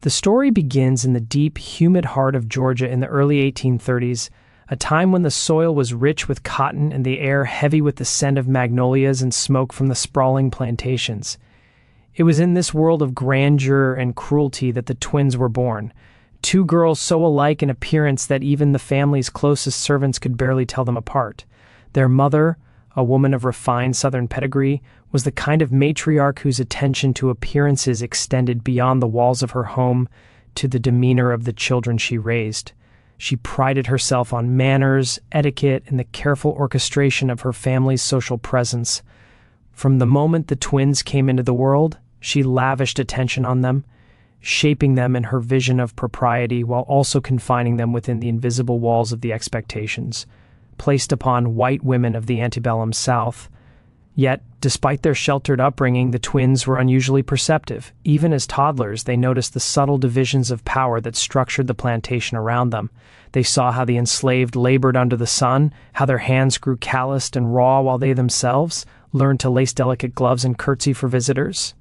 The story begins in the deep, humid heart of Georgia in the early 1830s, a time when the soil was rich with cotton and the air heavy with the scent of magnolias and smoke from the sprawling plantations. It was in this world of grandeur and cruelty that the twins were born, two girls so alike in appearance that even the family's closest servants could barely tell them apart. Their mother, a woman of refined Southern pedigree, was the kind of matriarch whose attention to appearances extended beyond the walls of her home to the demeanor of the children she raised. She prided herself on manners, etiquette, and the careful orchestration of her family's social presence. From the moment the twins came into the world, she lavished attention on them, shaping them in her vision of propriety while also confining them within the invisible walls of the expectations placed upon white women of the antebellum South. Yet, despite their sheltered upbringing, the twins were unusually perceptive. Even as toddlers, they noticed the subtle divisions of power that structured the plantation around them. They saw how the enslaved labored under the sun, how their hands grew calloused and raw while they themselves learned to lace delicate gloves and curtsy for visitors.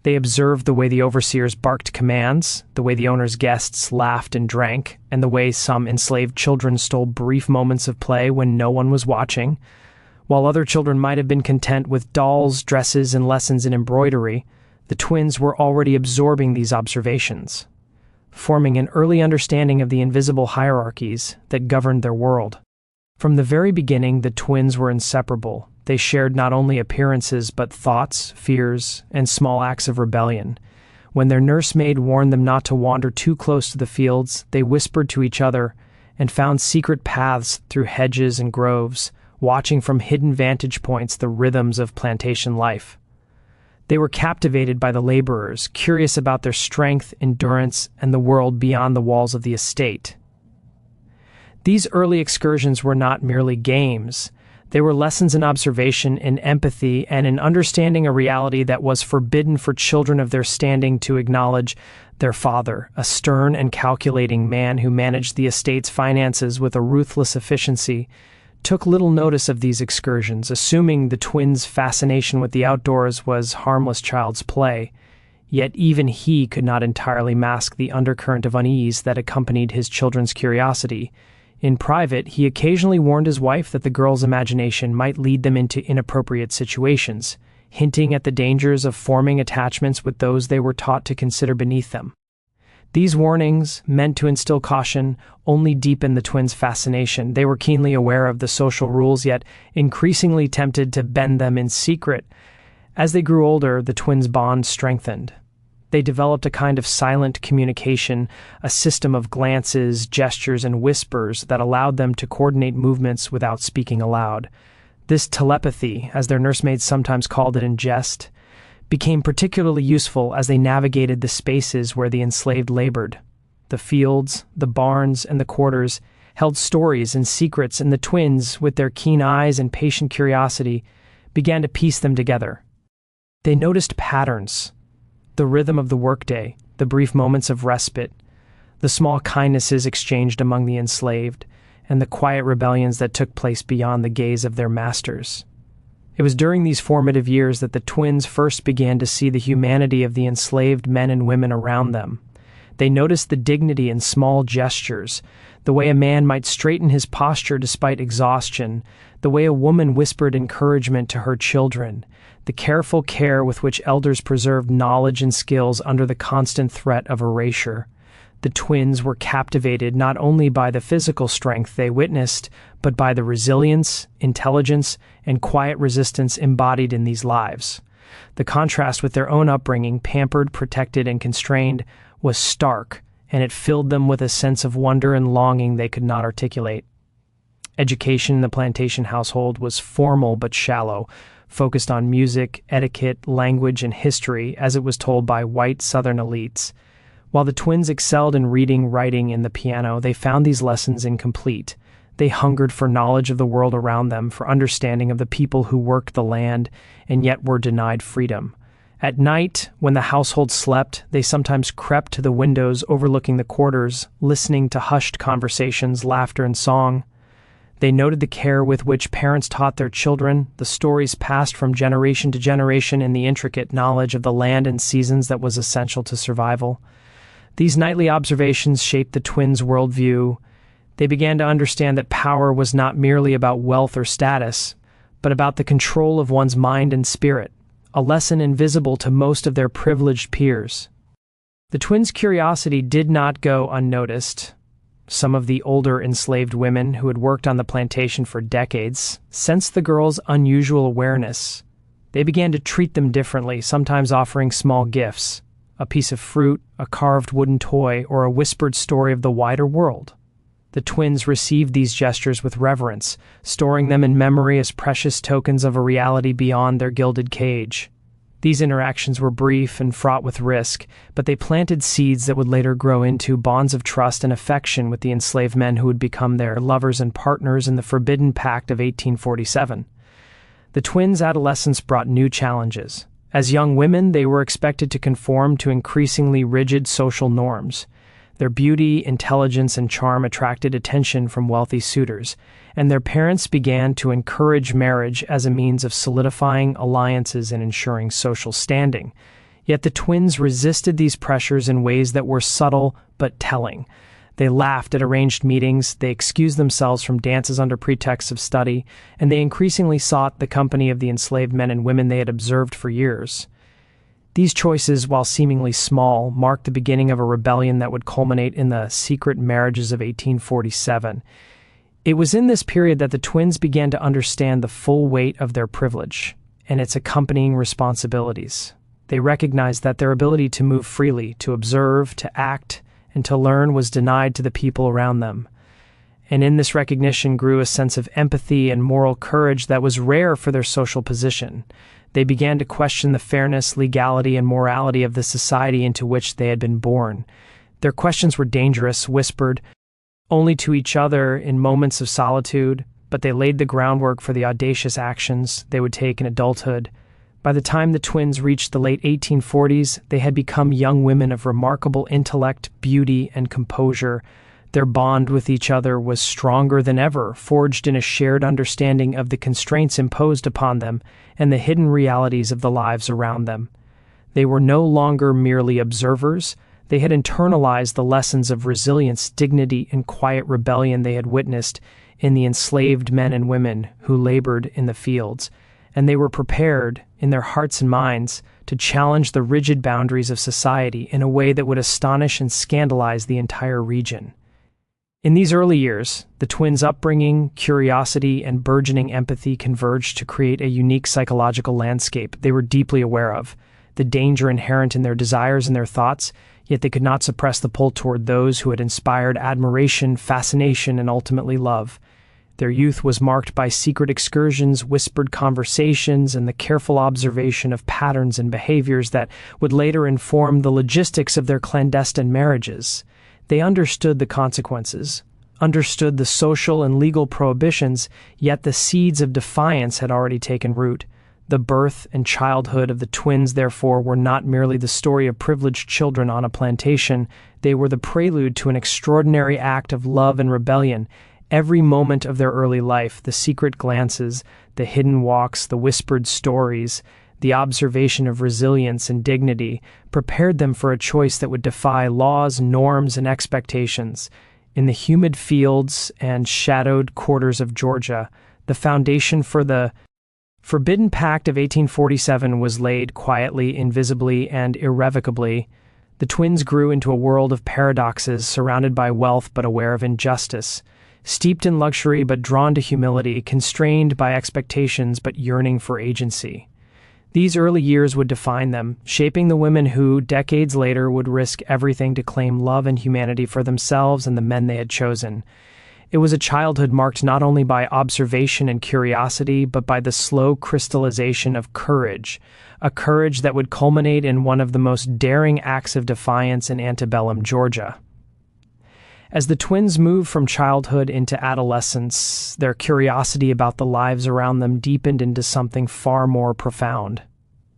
They observed the way the overseers barked commands, the way the owner's guests laughed and drank, and the way some enslaved children stole brief moments of play when no one was watching. While other children might have been content with dolls, dresses, and lessons in embroidery, the twins were already absorbing these observations, forming an early understanding of the invisible hierarchies that governed their world. From the very beginning, the twins were inseparable. They shared not only appearances but thoughts, fears, and small acts of rebellion. When their nursemaid warned them not to wander too close to the fields, they whispered to each other and found secret paths through hedges and groves, watching from hidden vantage points the rhythms of plantation life. They were captivated by the laborers, curious about their strength, endurance, and the world beyond the walls of the estate. These early excursions were not merely games. They were lessons in observation, in empathy, and in understanding a reality that was forbidden for children of their standing to acknowledge. Their father, a stern and calculating man who managed the estate's finances with a ruthless efficiency, took little notice of these excursions, assuming the twins' fascination with the outdoors was harmless child's play. Yet even he could not entirely mask the undercurrent of unease that accompanied his children's curiosity. In private, he occasionally warned his wife that the girls' imagination might lead them into inappropriate situations, hinting at the dangers of forming attachments with those they were taught to consider beneath them. These warnings, meant to instill caution, only deepened the twins' fascination. They were keenly aware of the social rules, yet increasingly tempted to bend them in secret. As they grew older, the twins' bond strengthened. They developed a kind of silent communication, a system of glances, gestures, and whispers that allowed them to coordinate movements without speaking aloud. This telepathy, as their nursemaids sometimes called it in jest, became particularly useful as they navigated the spaces where the enslaved labored. The fields, the barns, and the quarters held stories and secrets, and the twins, with their keen eyes and patient curiosity, began to piece them together. They noticed patterns, the rhythm of the workday, the brief moments of respite, the small kindnesses exchanged among the enslaved, and the quiet rebellions that took place beyond the gaze of their masters. It was during these formative years that the twins first began to see the humanity of the enslaved men and women around them. They noticed the dignity in small gestures, the way a man might straighten his posture despite exhaustion, the way a woman whispered encouragement to her children, the careful care with which elders preserved knowledge and skills under the constant threat of erasure. The twins were captivated not only by the physical strength they witnessed, but by the resilience, intelligence, and quiet resistance embodied in these lives. The contrast with their own upbringing, pampered, protected, and constrained, was stark, and it filled them with a sense of wonder and longing they could not articulate. Education in the plantation household was formal but shallow, focused on music, etiquette, language, and history, as it was told by white Southern elites. While the twins excelled in reading, writing, and the piano, they found these lessons incomplete. They hungered for knowledge of the world around them, for understanding of the people who worked the land, and yet were denied freedom. At night, when the household slept, they sometimes crept to the windows overlooking the quarters, listening to hushed conversations, laughter, and song. They noted the care with which parents taught their children, the stories passed from generation to generation, and the intricate knowledge of the land and seasons that was essential to survival. These nightly observations shaped the twins' worldview. They began to understand that power was not merely about wealth or status, but about the control of one's mind and spirit, a lesson invisible to most of their privileged peers. The twins' curiosity did not go unnoticed. Some of the older enslaved women who had worked on the plantation for decades sensed the girls' unusual awareness. They began to treat them differently, sometimes offering small gifts, a piece of fruit, a carved wooden toy, or a whispered story of the wider world. The twins received these gestures with reverence, storing them in memory as precious tokens of a reality beyond their gilded cage. These interactions were brief and fraught with risk, but they planted seeds that would later grow into bonds of trust and affection with the enslaved men who would become their lovers and partners in the forbidden pact of 1847. The twins' adolescence brought new challenges. As young women, they were expected to conform to increasingly rigid social norms. Their beauty, intelligence, and charm attracted attention from wealthy suitors, and their parents began to encourage marriage as a means of solidifying alliances and ensuring social standing. Yet the twins resisted these pressures in ways that were subtle but telling. They laughed at arranged meetings, they excused themselves from dances under pretext of study, and they increasingly sought the company of the enslaved men and women they had observed for years. These choices, while seemingly small, marked the beginning of a rebellion that would culminate in the secret marriages of 1847. It was in this period that the twins began to understand the full weight of their privilege and its accompanying responsibilities. They recognized that their ability to move freely, to observe, to act, and to learn was denied to the people around them. And in this recognition grew a sense of empathy and moral courage that was rare for their social position. They began to question the fairness, legality, and morality of the society into which they had been born. Their questions were dangerous, whispered only to each other in moments of solitude, but they laid the groundwork for the audacious actions they would take in adulthood. By the time the twins reached the late 1840s, they had become young women of remarkable intellect, beauty, and composure. Their bond with each other was stronger than ever, forged in a shared understanding of the constraints imposed upon them and the hidden realities of the lives around them. They were no longer merely observers. They had internalized the lessons of resilience, dignity, and quiet rebellion they had witnessed in the enslaved men and women who labored in the fields, and they were prepared, in their hearts and minds, to challenge the rigid boundaries of society in a way that would astonish and scandalize the entire region. In these early years, the twins' upbringing, curiosity, and burgeoning empathy converged to create a unique psychological landscape they were deeply aware of, the danger inherent in their desires and their thoughts, yet they could not suppress the pull toward those who had inspired admiration, fascination, and ultimately love. Their youth was marked by secret excursions, whispered conversations, and the careful observation of patterns and behaviors that would later inform the logistics of their clandestine marriages. They understood the consequences, understood the social and legal prohibitions, yet the seeds of defiance had already taken root. The birth and childhood of the twins, therefore, were not merely the story of privileged children on a plantation. They were the prelude to an extraordinary act of love and rebellion. Every moment of their early life, the secret glances, the hidden walks, the whispered stories, the observation of resilience and dignity, prepared them for a choice that would defy laws, norms, and expectations. In the humid fields and shadowed quarters of Georgia, the foundation for the Forbidden Pact of 1847 was laid quietly, invisibly, and irrevocably. The twins grew into a world of paradoxes, surrounded by wealth but aware of injustice, steeped in luxury but drawn to humility, constrained by expectations but yearning for agency. These early years would define them, shaping the women who, decades later, would risk everything to claim love and humanity for themselves and the men they had chosen. It was a childhood marked not only by observation and curiosity, but by the slow crystallization of courage, a courage that would culminate in one of the most daring acts of defiance in antebellum Georgia. As the twins moved from childhood into adolescence, their curiosity about the lives around them deepened into something far more profound.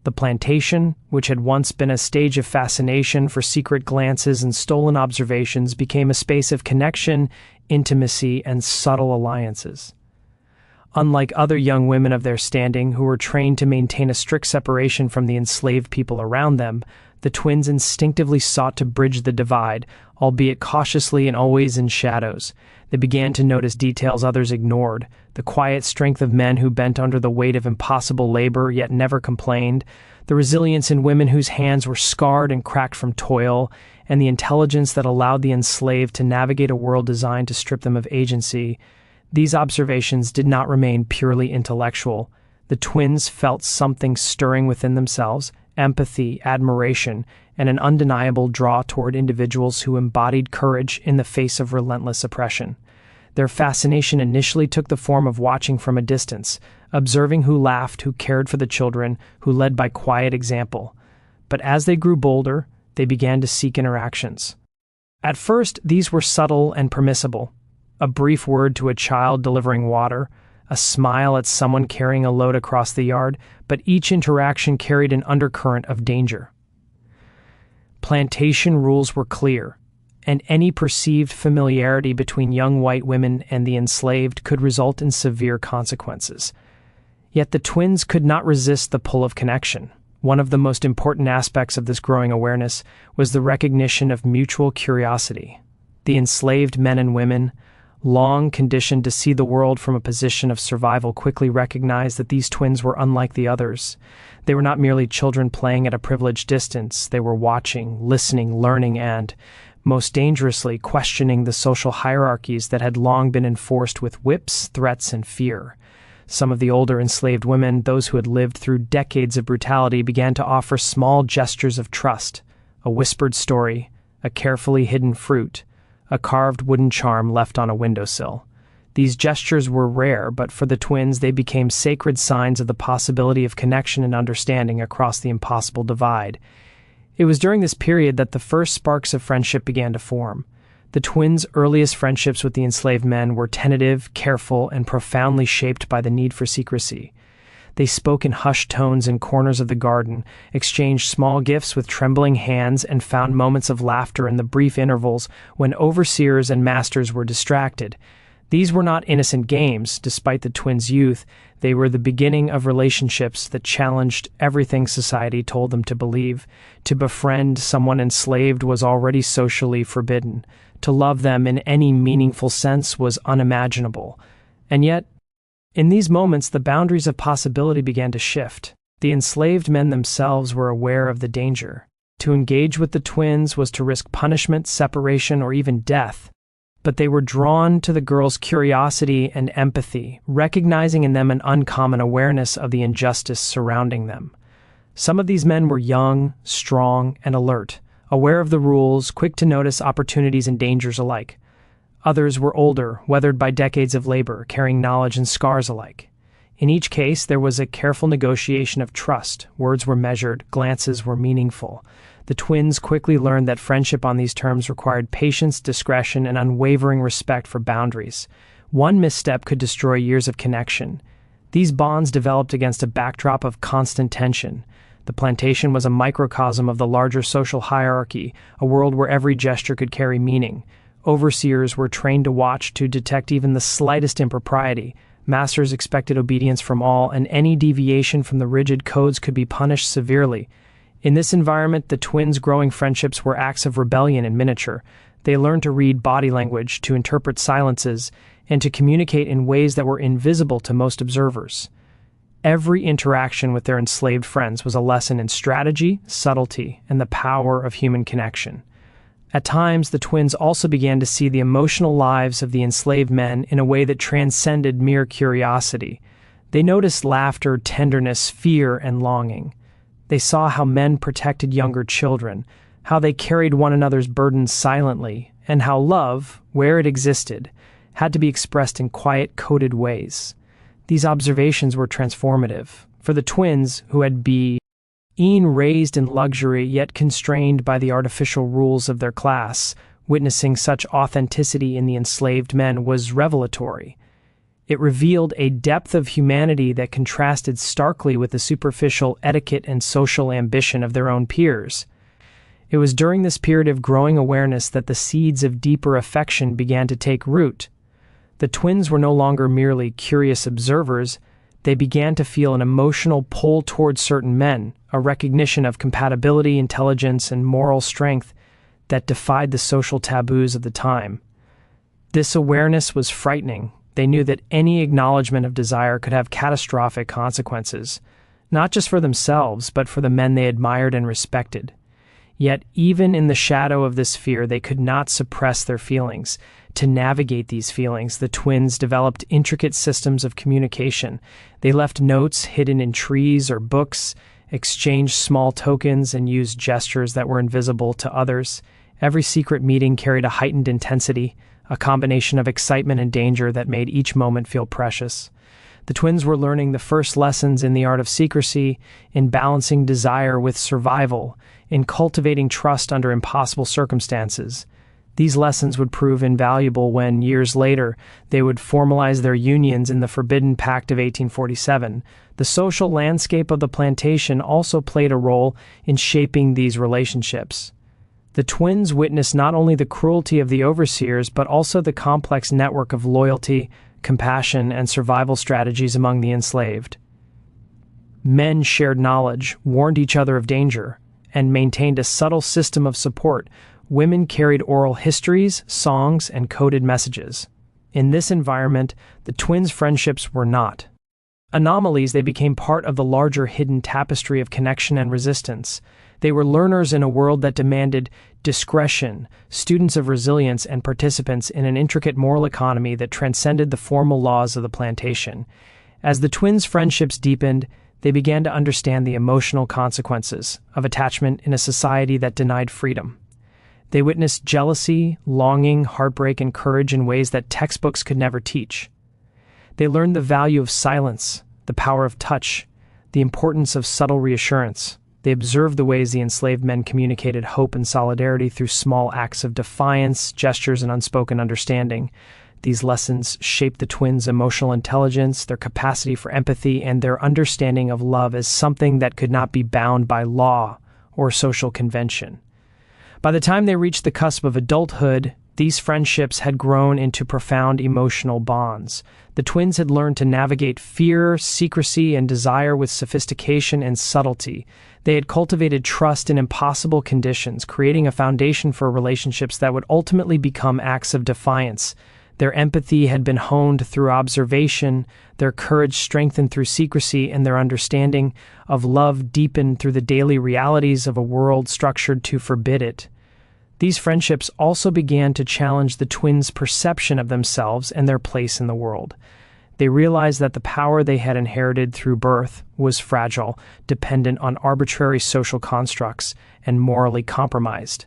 The plantation, which had once been a stage of fascination for secret glances and stolen observations, became a space of connection, intimacy, and subtle alliances. Unlike other young women of their standing who were trained to maintain a strict separation from the enslaved people around them, the twins instinctively sought to bridge the divide, albeit cautiously and always in shadows. They began to notice details others ignored: the quiet strength of men who bent under the weight of impossible labor yet never complained, the resilience in women whose hands were scarred and cracked from toil, and the intelligence that allowed the enslaved to navigate a world designed to strip them of agency. These observations did not remain purely intellectual. The twins felt something stirring within themselves: empathy, admiration, and an undeniable draw toward individuals who embodied courage in the face of relentless oppression. Their fascination initially took the form of watching from a distance, observing who laughed, who cared for the children, who led by quiet example. But as they grew bolder, they began to seek interactions. At first, these were subtle and permissible: a brief word to a child delivering water, a smile at someone carrying a load across the yard, but each interaction carried an undercurrent of danger. Plantation rules were clear, and any perceived familiarity between young white women and the enslaved could result in severe consequences. Yet the twins could not resist the pull of connection. One of the most important aspects of this growing awareness was the recognition of mutual curiosity. The enslaved men and women, long conditioned to see the world from a position of survival, quickly recognized that these twins were unlike the others. They were not merely children playing at a privileged distance. They were watching, listening, learning, and, most dangerously, questioning the social hierarchies that had long been enforced with whips, threats, and fear. Some of the older enslaved women, those who had lived through decades of brutality, began to offer small gestures of trust: a whispered story, a carefully hidden fruit, a carved wooden charm left on a windowsill. These gestures were rare, but for the twins they became sacred signs of the possibility of connection and understanding across the impossible divide. It was during this period that the first sparks of friendship began to form. The twins' earliest friendships with the enslaved men were tentative, careful, and profoundly shaped by the need for secrecy. They spoke in hushed tones in corners of the garden, exchanged small gifts with trembling hands, and found moments of laughter in the brief intervals when overseers and masters were distracted. These were not innocent games. Despite the twins' youth, they were the beginning of relationships that challenged everything society told them to believe. To befriend someone enslaved was already socially forbidden. To love them in any meaningful sense was unimaginable. And yet, in these moments, the boundaries of possibility began to shift. The enslaved men themselves were aware of the danger. To engage with the twins was to risk punishment, separation, or even death. But they were drawn to the girls' curiosity and empathy, recognizing in them an uncommon awareness of the injustice surrounding them. Some of these men were young, strong, and alert, aware of the rules, quick to notice opportunities and dangers alike. Others were older, weathered by decades of labor, carrying knowledge and scars alike. In each case, there was a careful negotiation of trust. Words were measured, glances were meaningful. The twins quickly learned that friendship on these terms required patience, discretion, and unwavering respect for boundaries. One misstep could destroy years of connection. These bonds developed against a backdrop of constant tension. The plantation was a microcosm of the larger social hierarchy, a world where every gesture could carry meaning. Overseers were trained to watch, to detect even the slightest impropriety. Masters expected obedience from all, and any deviation from the rigid codes could be punished severely. In this environment, the twins' growing friendships were acts of rebellion in miniature. They learned to read body language, to interpret silences, and to communicate in ways that were invisible to most observers. Every interaction with their enslaved friends was a lesson in strategy, subtlety, and the power of human connection. At times, the twins also began to see the emotional lives of the enslaved men in a way that transcended mere curiosity. They noticed laughter, tenderness, fear, and longing. They saw how men protected younger children, how they carried one another's burdens silently, and how love, where it existed, had to be expressed in quiet, coded ways. These observations were transformative. For the twins, who had been raised in luxury yet constrained by the artificial rules of their class, witnessing such authenticity in the enslaved men was revelatory. It revealed a depth of humanity that contrasted starkly with the superficial etiquette and social ambition of their own peers. It was during this period of growing awareness that the seeds of deeper affection began to take root. The twins were no longer merely curious observers. They began to feel an emotional pull towards certain men, a recognition of compatibility, intelligence, and moral strength that defied the social taboos of the time. This awareness was frightening. They knew that any acknowledgement of desire could have catastrophic consequences, not just for themselves, but for the men they admired and respected. Yet, even in the shadow of this fear, they could not suppress their feelings. To navigate these feelings, the twins developed intricate systems of communication. They left notes hidden in trees or books, exchanged small tokens, and used gestures that were invisible to others. Every secret meeting carried a heightened intensity, a combination of excitement and danger that made each moment feel precious. The twins were learning the first lessons in the art of secrecy, in balancing desire with survival, in cultivating trust under impossible circumstances. These lessons would prove invaluable when, years later, they would formalize their unions in the Forbidden Pact of 1847. The social landscape of the plantation also played a role in shaping these relationships. The twins witnessed not only the cruelty of the overseers, but also the complex network of loyalty, compassion, and survival strategies among the enslaved. Men shared knowledge, warned each other of danger, and maintained a subtle system of support. Women carried oral histories, songs, and coded messages. In this environment, the twins' friendships were not anomalies. They became part of the larger hidden tapestry of connection and resistance. They were learners in a world that demanded discretion, students of resilience, and participants in an intricate moral economy that transcended the formal laws of the plantation. As the twins' friendships deepened, they began to understand the emotional consequences of attachment in a society that denied freedom. They witnessed jealousy, longing, heartbreak, and courage in ways that textbooks could never teach. They learned the value of silence, the power of touch, the importance of subtle reassurance. They observed the ways the enslaved men communicated hope and solidarity through small acts of defiance, gestures, and unspoken understanding. These lessons shaped the twins' emotional intelligence, their capacity for empathy, and their understanding of love as something that could not be bound by law or social convention. By the time they reached the cusp of adulthood, these friendships had grown into profound emotional bonds. The twins had learned to navigate fear, secrecy, and desire with sophistication and subtlety. They had cultivated trust in impossible conditions, creating a foundation for relationships that would ultimately become acts of defiance. Their empathy had been honed through observation, their courage strengthened through secrecy, and their understanding of love deepened through the daily realities of a world structured to forbid it. These friendships also began to challenge the twins' perception of themselves and their place in the world. They realized that the power they had inherited through birth was fragile, dependent on arbitrary social constructs, and morally compromised.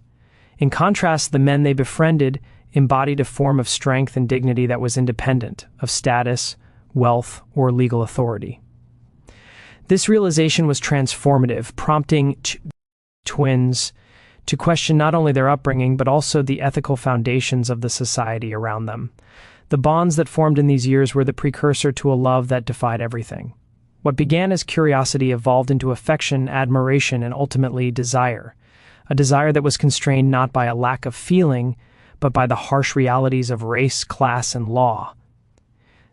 In contrast, the men they befriended embodied a form of strength and dignity that was independent of status, wealth, or legal authority. This realization was transformative, prompting twins to question not only their upbringing, but also the ethical foundations of the society around them. The bonds that formed in these years were the precursor to a love that defied everything. What began as curiosity evolved into affection, admiration, and ultimately desire. A desire that was constrained not by a lack of feeling, but by the harsh realities of race, class, and law.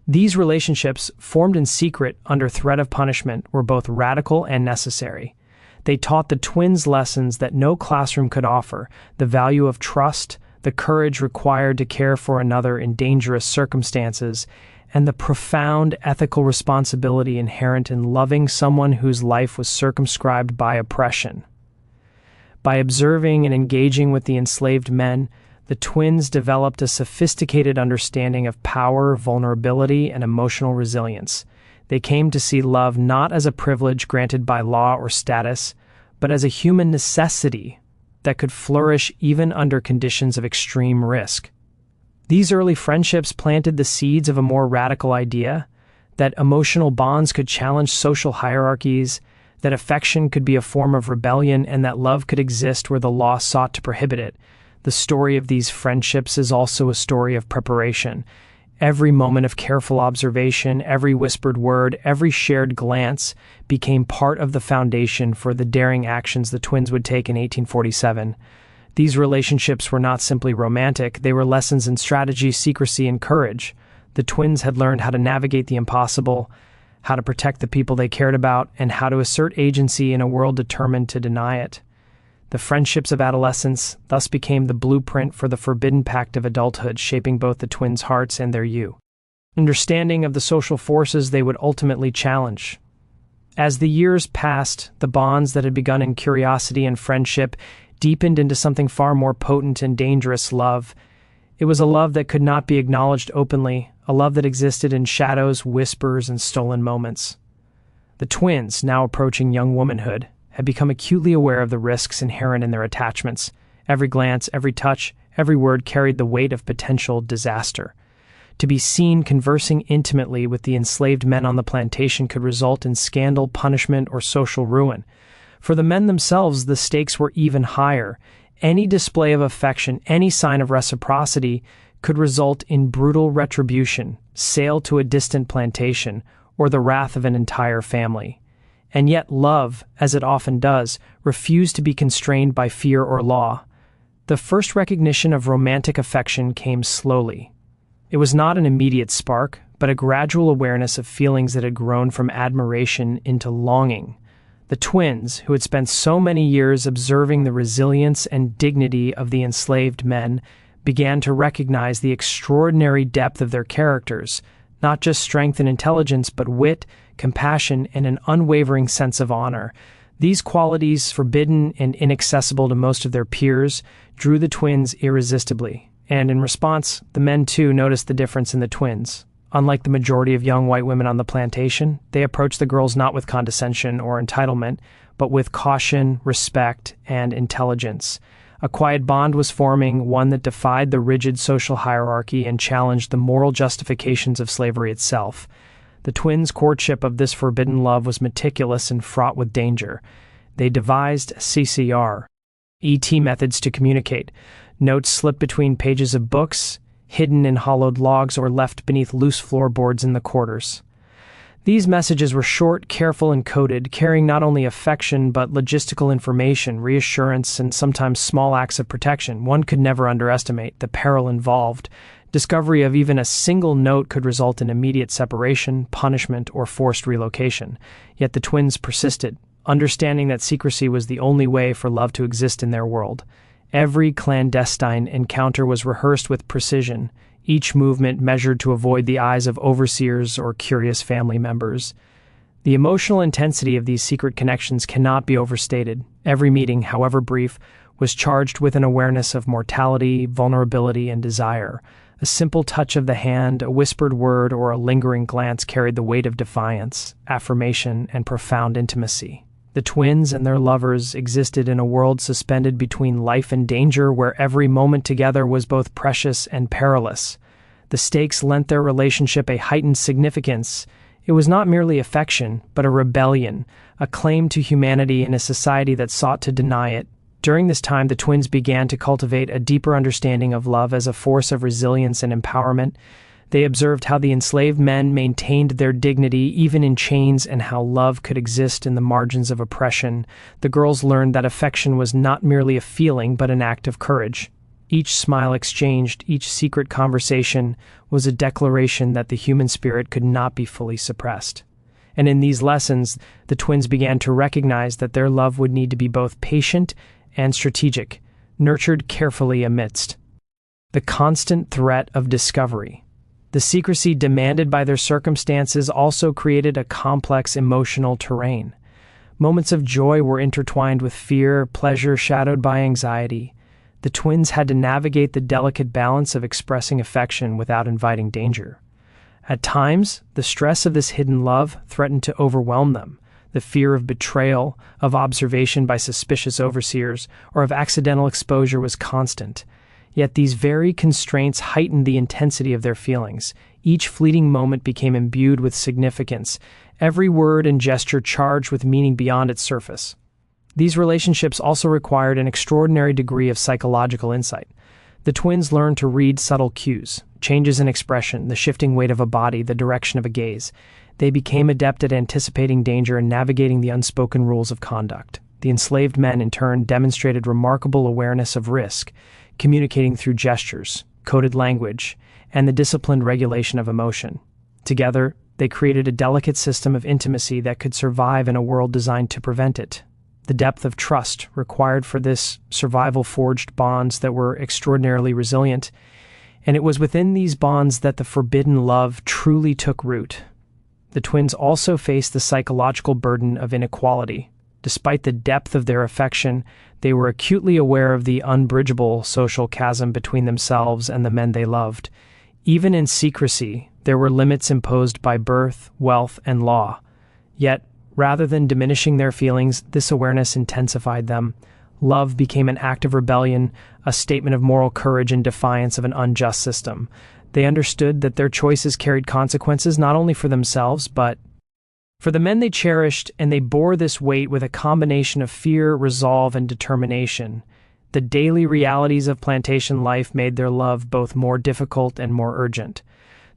These relationships, formed in secret under threat of punishment, were both radical and necessary. They taught the twins lessons that no classroom could offer: the value of trust, the courage required to care for another in dangerous circumstances, and the profound ethical responsibility inherent in loving someone whose life was circumscribed by oppression. By observing and engaging with the enslaved men, the twins developed a sophisticated understanding of power, vulnerability, and emotional resilience. They came to see love not as a privilege granted by law or status, but as a human necessity that could flourish even under conditions of extreme risk. These early friendships planted the seeds of a more radical idea: that emotional bonds could challenge social hierarchies, that affection could be a form of rebellion, and that love could exist where the law sought to prohibit it. The story of these friendships is also a story of preparation. Every moment of careful observation, every whispered word, every shared glance became part of the foundation for the daring actions the twins would take in 1847. These relationships were not simply romantic, they were lessons in strategy, secrecy, and courage. The twins had learned how to navigate the impossible, how to protect the people they cared about, and how to assert agency in a world determined to deny it. The friendships of adolescence thus became the blueprint for the forbidden pact of adulthood, shaping both the twins' hearts and their understanding of the social forces they would ultimately challenge. As the years passed, the bonds that had begun in curiosity and friendship deepened into something far more potent and dangerous: love. It was a love that could not be acknowledged openly, a love that existed in shadows, whispers, and stolen moments. The twins, now approaching young womanhood, had become acutely aware of the risks inherent in their attachments. Every glance, every touch, every word carried the weight of potential disaster. To be seen conversing intimately with the enslaved men on the plantation could result in scandal, punishment, or social ruin. For the men themselves, the stakes were even higher. Any display of affection, any sign of reciprocity, could result in brutal retribution, sale to a distant plantation, or the wrath of an entire family. And yet love, as it often does, refused to be constrained by fear or law. The first recognition of romantic affection came slowly. It was not an immediate spark, but a gradual awareness of feelings that had grown from admiration into longing. The twins, who had spent so many years observing the resilience and dignity of the enslaved men, began to recognize the extraordinary depth of their characters, not just strength and intelligence, but wit, compassion, and an unwavering sense of honor. These qualities, forbidden and inaccessible to most of their peers, drew the twins irresistibly. And in response, the men too noticed the difference in the twins. Unlike the majority of young white women on the plantation, they approached the girls not with condescension or entitlement, but with caution, respect, and intelligence. A quiet bond was forming, one that defied the rigid social hierarchy and challenged the moral justifications of slavery itself. The twins' courtship of this forbidden love was meticulous and fraught with danger. They devised CCR, ET methods to communicate. Notes slipped between pages of books, hidden in hollowed logs, or left beneath loose floorboards in the quarters. These messages were short, careful, and coded, carrying not only affection but logistical information, reassurance, and sometimes small acts of protection. One could never underestimate the peril involved. Discovery of even a single note could result in immediate separation, punishment, or forced relocation. Yet the twins persisted, understanding that secrecy was the only way for love to exist in their world. Every clandestine encounter was rehearsed with precision, each movement measured to avoid the eyes of overseers or curious family members. The emotional intensity of these secret connections cannot be overstated. Every meeting, however brief, was charged with an awareness of mortality, vulnerability, and desire. A simple touch of the hand, a whispered word, or a lingering glance carried the weight of defiance, affirmation, and profound intimacy. The twins and their lovers existed in a world suspended between life and danger, where every moment together was both precious and perilous. The stakes lent their relationship a heightened significance. It was not merely affection, but a rebellion, a claim to humanity in a society that sought to deny it. During this time, the twins began to cultivate a deeper understanding of love as a force of resilience and empowerment. They observed how the enslaved men maintained their dignity even in chains, and how love could exist in the margins of oppression. The girls learned that affection was not merely a feeling, but an act of courage. Each smile exchanged, each secret conversation, was a declaration that the human spirit could not be fully suppressed. And in these lessons, the twins began to recognize that their love would need to be both patient and strategic, nurtured carefully amidst the constant threat of discovery. The secrecy demanded by their circumstances also created a complex emotional terrain. Moments of joy were intertwined with fear, pleasure shadowed by anxiety. The twins had to navigate the delicate balance of expressing affection without inviting danger. At times, the stress of this hidden love threatened to overwhelm them. The fear of betrayal, of observation by suspicious overseers, or of accidental exposure was constant. Yet these very constraints heightened the intensity of their feelings. Each fleeting moment became imbued with significance, every word and gesture charged with meaning beyond its surface. These relationships also required an extraordinary degree of psychological insight. The twins learned to read subtle cues, changes in expression, the shifting weight of a body, the direction of a gaze. They became adept at anticipating danger and navigating the unspoken rules of conduct. The enslaved men, in turn, demonstrated remarkable awareness of risk, communicating through gestures, coded language, and the disciplined regulation of emotion. Together, they created a delicate system of intimacy that could survive in a world designed to prevent it. The depth of trust required for this survival forged bonds that were extraordinarily resilient, and it was within these bonds that the forbidden love truly took root. The twins also faced the psychological burden of inequality. Despite the depth of their affection, they were acutely aware of the unbridgeable social chasm between themselves and the men they loved. Even in secrecy, there were limits imposed by birth, wealth, and law. Yet, rather than diminishing their feelings, this awareness intensified them. Love became an act of rebellion, a statement of moral courage in defiance of an unjust system. They understood that their choices carried consequences not only for themselves, but for the men they cherished, and they bore this weight with a combination of fear, resolve, and determination. The daily realities of plantation life made their love both more difficult and more urgent.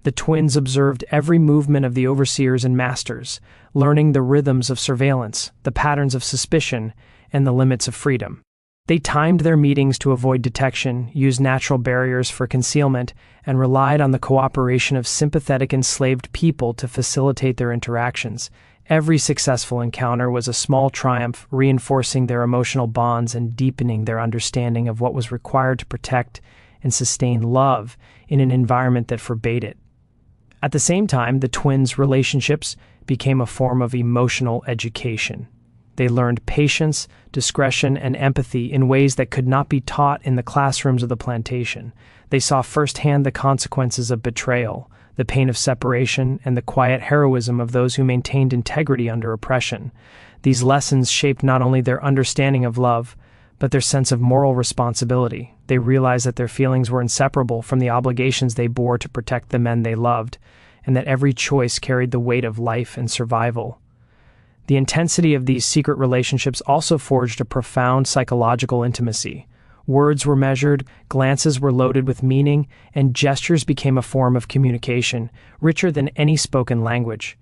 The twins observed every movement of the overseers and masters, learning the rhythms of surveillance, the patterns of suspicion, and the limits of freedom. They timed their meetings to avoid detection, used natural barriers for concealment, and relied on the cooperation of sympathetic enslaved people to facilitate their interactions. Every successful encounter was a small triumph, reinforcing their emotional bonds and deepening their understanding of what was required to protect and sustain love in an environment that forbade it. At the same time, the twins' relationships became a form of emotional education. They learned patience, discretion, and empathy in ways that could not be taught in the classrooms of the plantation. They saw firsthand the consequences of betrayal, the pain of separation, and the quiet heroism of those who maintained integrity under oppression. These lessons shaped not only their understanding of love, but their sense of moral responsibility. They realized that their feelings were inseparable from the obligations they bore to protect the men they loved, and that every choice carried the weight of life and survival. The intensity of these secret relationships also forged a profound psychological intimacy. Words were measured, glances were loaded with meaning, and gestures became a form of communication, richer than any spoken language.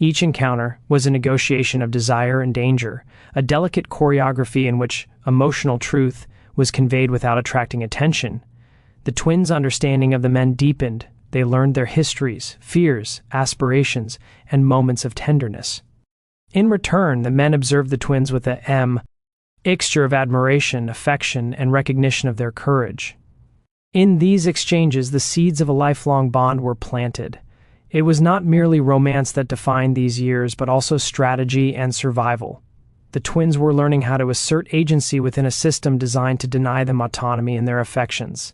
Each encounter was a negotiation of desire and danger, a delicate choreography in which emotional truth was conveyed without attracting attention. The twins' understanding of the men deepened. They learned their histories, fears, aspirations, and moments of tenderness. In return, the men observed the twins with a mixture of admiration, affection, and recognition of their courage. In these exchanges, the seeds of a lifelong bond were planted. It was not merely romance that defined these years, but also strategy and survival. The twins were learning how to assert agency within a system designed to deny them autonomy in their affections.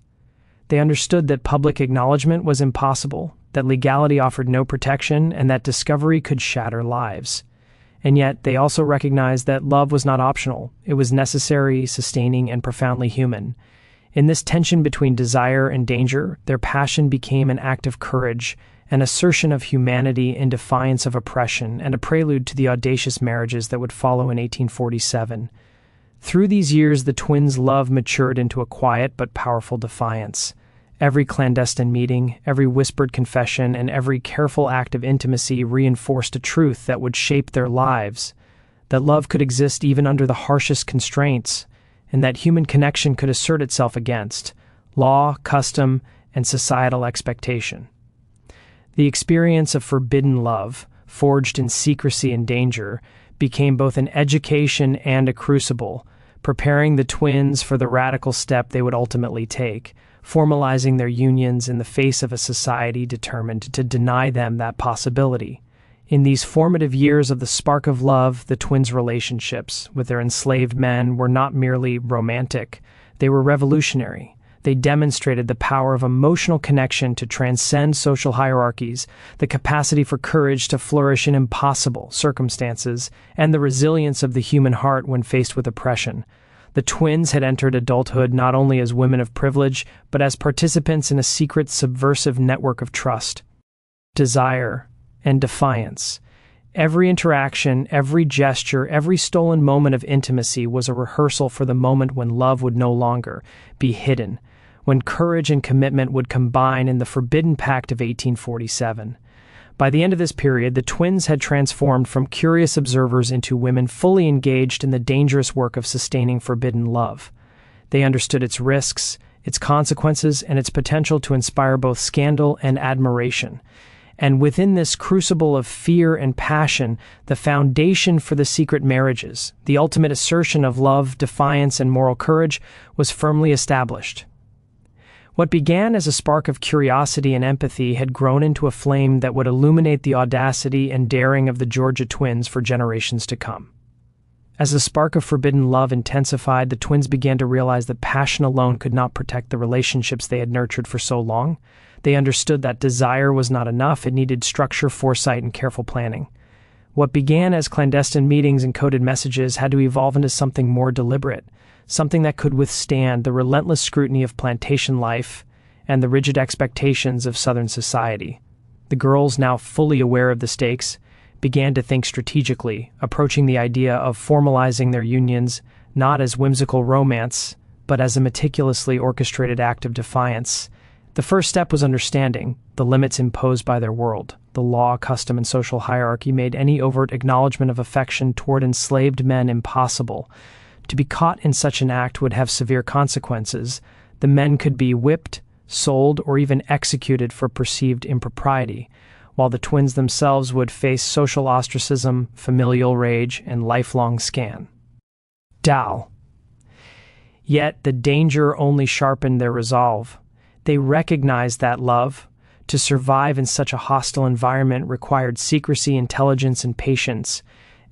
They understood that public acknowledgement was impossible, that legality offered no protection, and that discovery could shatter lives. And yet, they also recognized that love was not optional. It was necessary, sustaining, and profoundly human. In this tension between desire and danger, their passion became an act of courage, an assertion of humanity in defiance of oppression, and a prelude to the audacious marriages that would follow in 1847. Through these years, the twins' love matured into a quiet but powerful defiance. Every clandestine meeting, every whispered confession, and every careful act of intimacy reinforced a truth that would shape their lives, that love could exist even under the harshest constraints, and that human connection could assert itself against law, custom, and societal expectation. The experience of forbidden love, forged in secrecy and danger, became both an education and a crucible, preparing the twins for the radical step they would ultimately take, formalizing their unions in the face of a society determined to deny them that possibility. In these formative years of the spark of love, the twins' relationships with their enslaved men were not merely romantic, they were revolutionary. They demonstrated the power of emotional connection to transcend social hierarchies, the capacity for courage to flourish in impossible circumstances, and the resilience of the human heart when faced with oppression. The twins had entered adulthood not only as women of privilege, but as participants in a secret, subversive network of trust, desire, and defiance. Every interaction, every gesture, every stolen moment of intimacy was a rehearsal for the moment when love would no longer be hidden, when courage and commitment would combine in the forbidden pact of 1847. By the end of this period, the twins had transformed from curious observers into women fully engaged in the dangerous work of sustaining forbidden love. They understood its risks, its consequences, and its potential to inspire both scandal and admiration. And within this crucible of fear and passion, the foundation for the secret marriages, the ultimate assertion of love, defiance, and moral courage, was firmly established. What began as a spark of curiosity and empathy had grown into a flame that would illuminate the audacity and daring of the Georgia twins for generations to come. As the spark of forbidden love intensified, the twins began to realize that passion alone could not protect the relationships they had nurtured for so long. They understood that desire was not enough; it needed structure, foresight, and careful planning. What began as clandestine meetings and coded messages had to evolve into something more deliberate, something that could withstand the relentless scrutiny of plantation life and the rigid expectations of Southern society. The girls, now fully aware of the stakes, began to think strategically, approaching the idea of formalizing their unions not as whimsical romance, but as a meticulously orchestrated act of defiance. The first step was understanding the limits imposed by their world. The law, custom, and social hierarchy made any overt acknowledgement of affection toward enslaved men impossible. To be caught in such an act would have severe consequences. The men could be whipped, sold, or even executed for perceived impropriety, while the twins themselves would face social ostracism, familial rage, and lifelong scan. Yet the danger only sharpened their resolve. They recognized that love, to survive in such a hostile environment, required secrecy, intelligence, and patience.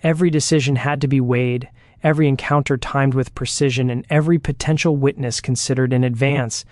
Every decision had to be weighed, every encounter timed with precision, and every potential witness considered in advance.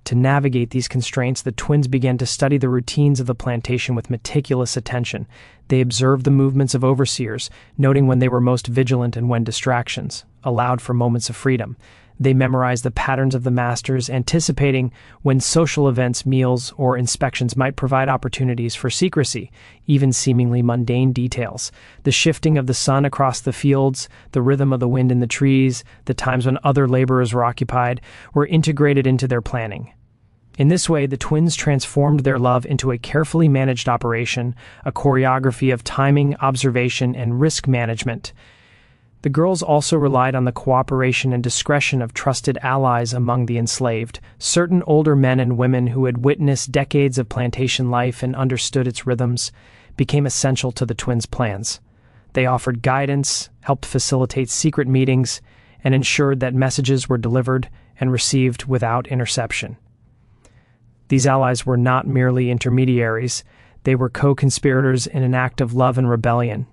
To navigate these constraints, the twins began to study the routines of the plantation with meticulous attention. They observed the movements of overseers, noting when they were most vigilant and when distractions allowed for moments of freedom. They memorized the patterns of the masters, anticipating when social events, meals, or inspections might provide opportunities for secrecy, even seemingly mundane details. The shifting of the sun across the fields, the rhythm of the wind in the trees, the times when other laborers were occupied, were integrated into their planning. In this way, the twins transformed their love into a carefully managed operation, a choreography of timing, observation, and risk management. The girls also relied on the cooperation and discretion of trusted allies among the enslaved. Certain older men and women who had witnessed decades of plantation life and understood its rhythms became essential to the twins' plans. They offered guidance, helped facilitate secret meetings, and ensured that messages were delivered and received without interception. These allies were not merely intermediaries; they were co-conspirators in an act of love and rebellion.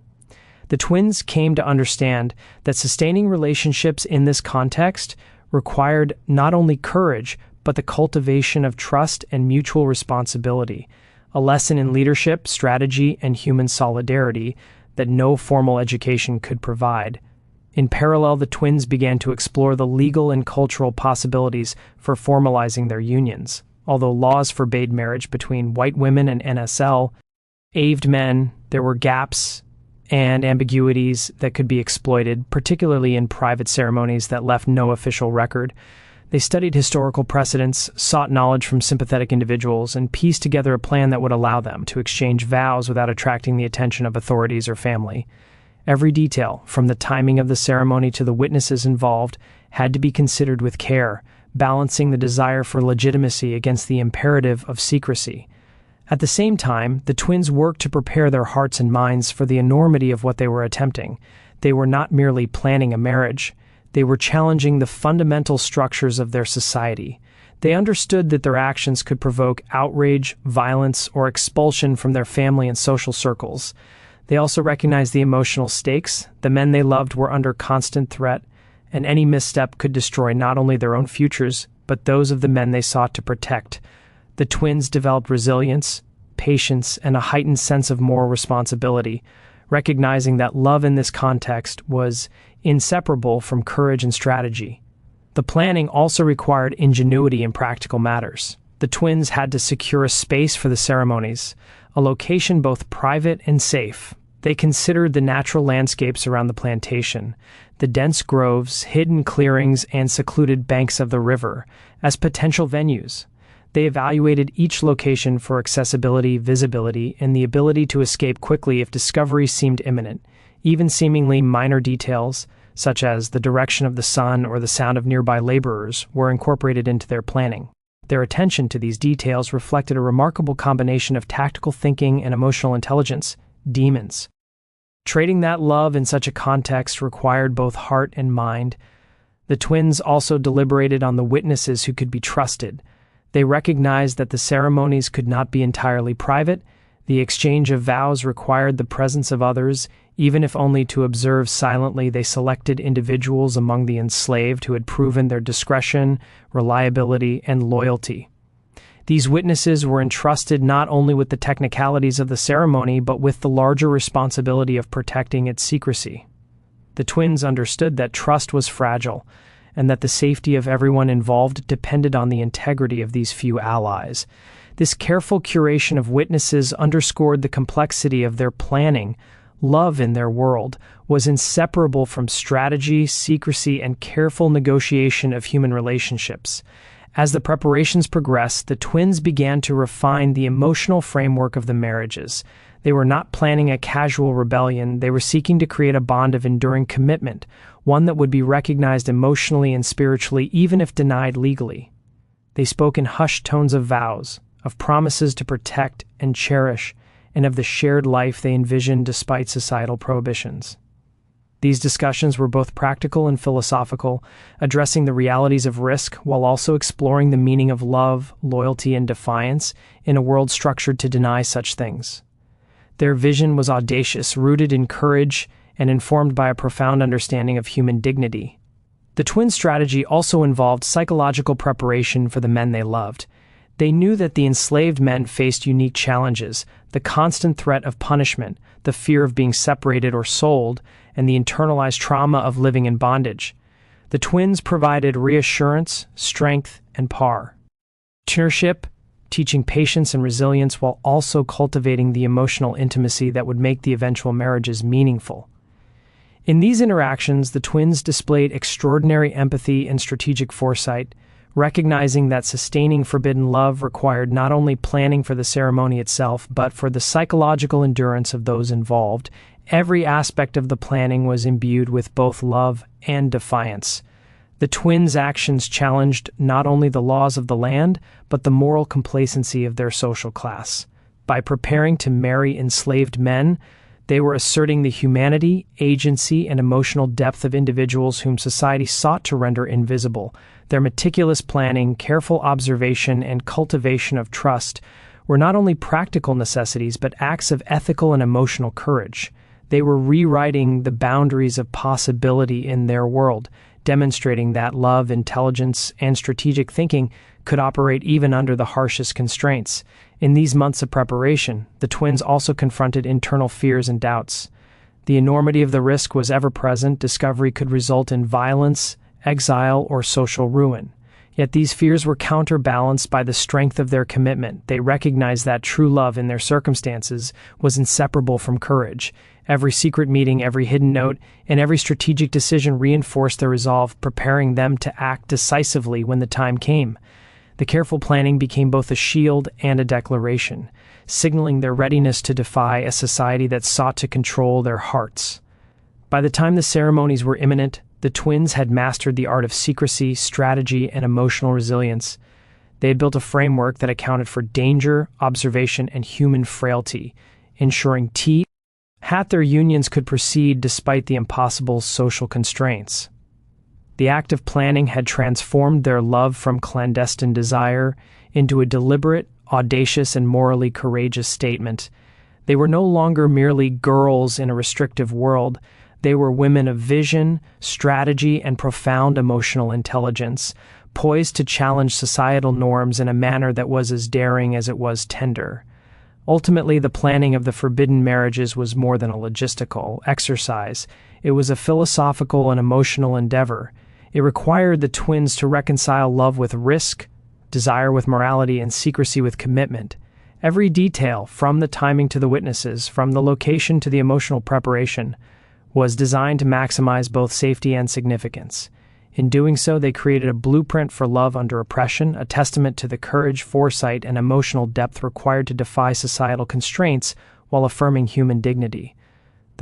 The twins came to understand that sustaining relationships in this context required not only courage, but the cultivation of trust and mutual responsibility, a lesson in leadership, strategy, and human solidarity that no formal education could provide. In parallel, the twins began to explore the legal and cultural possibilities for formalizing their unions. Although laws forbade marriage between white women and enslaved men, there were gaps and ambiguities that could be exploited, particularly in private ceremonies that left no official record. They studied historical precedents, sought knowledge from sympathetic individuals, and pieced together a plan that would allow them to exchange vows without attracting the attention of authorities or family. Every detail, from the timing of the ceremony to the witnesses involved, had to be considered with care, balancing the desire for legitimacy against the imperative of secrecy. At the same time, the twins worked to prepare their hearts and minds for the enormity of what they were attempting. They were not merely planning a marriage; they were challenging the fundamental structures of their society. They understood that their actions could provoke outrage, violence, or expulsion from their family and social circles. They also recognized the emotional stakes. The men they loved were under constant threat, and any misstep could destroy not only their own futures, but those of the men they sought to protect. The twins developed resilience, patience, and a heightened sense of moral responsibility, recognizing that love in this context was inseparable from courage and strategy. The planning also required ingenuity in practical matters. The twins had to secure a space for the ceremonies, a location both private and safe. They considered the natural landscapes around the plantation, the dense groves, hidden clearings, and secluded banks of the river, as potential venues. They evaluated each location for accessibility, visibility, and the ability to escape quickly if discovery seemed imminent. Even seemingly minor details, such as the direction of the sun or the sound of nearby laborers, were incorporated into their planning. Their attention to these details reflected a remarkable combination of tactical thinking and emotional intelligence, demons. Trading that love in such a context required both heart and mind. The twins also deliberated on the witnesses who could be trusted. They recognized that the ceremonies could not be entirely private. The exchange of vows required the presence of others, even if only to observe silently. They selected individuals among the enslaved who had proven their discretion, reliability, and loyalty. These witnesses were entrusted not only with the technicalities of the ceremony, but with the larger responsibility of protecting its secrecy. The twins understood that trust was fragile, and that the safety of everyone involved depended on the integrity of these few allies. This careful curation of witnesses underscored the complexity of their planning. Love in their world was inseparable from strategy, secrecy, and careful negotiation of human relationships. As the preparations progressed, the twins began to refine the emotional framework of the marriages. They were not planning a casual rebellion. They were seeking to create a bond of enduring commitment, one that would be recognized emotionally and spiritually, even if denied legally. They spoke in hushed tones of vows, of promises to protect and cherish, and of the shared life they envisioned despite societal prohibitions. These discussions were both practical and philosophical, addressing the realities of risk while also exploring the meaning of love, loyalty, and defiance in a world structured to deny such things. Their vision was audacious, rooted in courage, and informed by a profound understanding of human dignity. The twins' strategy also involved psychological preparation for the men they loved. They knew that the enslaved men faced unique challenges: the constant threat of punishment, the fear of being separated or sold, and the internalized trauma of living in bondage. The twins provided reassurance, strength, and partnership, teaching patience and resilience while also cultivating the emotional intimacy that would make the eventual marriages meaningful. In these interactions, the twins displayed extraordinary empathy and strategic foresight, recognizing that sustaining forbidden love required not only planning for the ceremony itself, but for the psychological endurance of those involved. Every aspect of the planning was imbued with both love and defiance. The twins' actions challenged not only the laws of the land, but the moral complacency of their social class. By preparing to marry enslaved men, they were asserting the humanity, agency, and emotional depth of individuals whom society sought to render invisible. Their meticulous planning, careful observation, and cultivation of trust were not only practical necessities, but acts of ethical and emotional courage. They were rewriting the boundaries of possibility in their world, demonstrating that love, intelligence, and strategic thinking could operate even under the harshest constraints. In these months of preparation, the twins also confronted internal fears and doubts. The enormity of the risk was ever present. Discovery could result in violence, exile, or social ruin. Yet these fears were counterbalanced by the strength of their commitment. They recognized that true love in their circumstances was inseparable from courage. Every secret meeting, every hidden note, and every strategic decision reinforced their resolve, preparing them to act decisively when the time came. The careful planning became both a shield and a declaration, signaling their readiness to defy a society that sought to control their hearts. By the time the ceremonies were imminent, the twins had mastered the art of secrecy, strategy, and emotional resilience. They had built a framework that accounted for danger, observation, and human frailty, ensuring their unions could proceed despite the impossible social constraints. The act of planning had transformed their love from clandestine desire into a deliberate, audacious, and morally courageous statement. They were no longer merely girls in a restrictive world. They were women of vision, strategy, and profound emotional intelligence, poised to challenge societal norms in a manner that was as daring as it was tender. Ultimately, the planning of the forbidden marriages was more than a logistical exercise. It was a philosophical and emotional endeavor. It required the twins to reconcile love with risk, desire with morality, and secrecy with commitment. Every detail, from the timing to the witnesses, from the location to the emotional preparation, was designed to maximize both safety and significance. In doing so, they created a blueprint for love under oppression, a testament to the courage, foresight, and emotional depth required to defy societal constraints while affirming human dignity.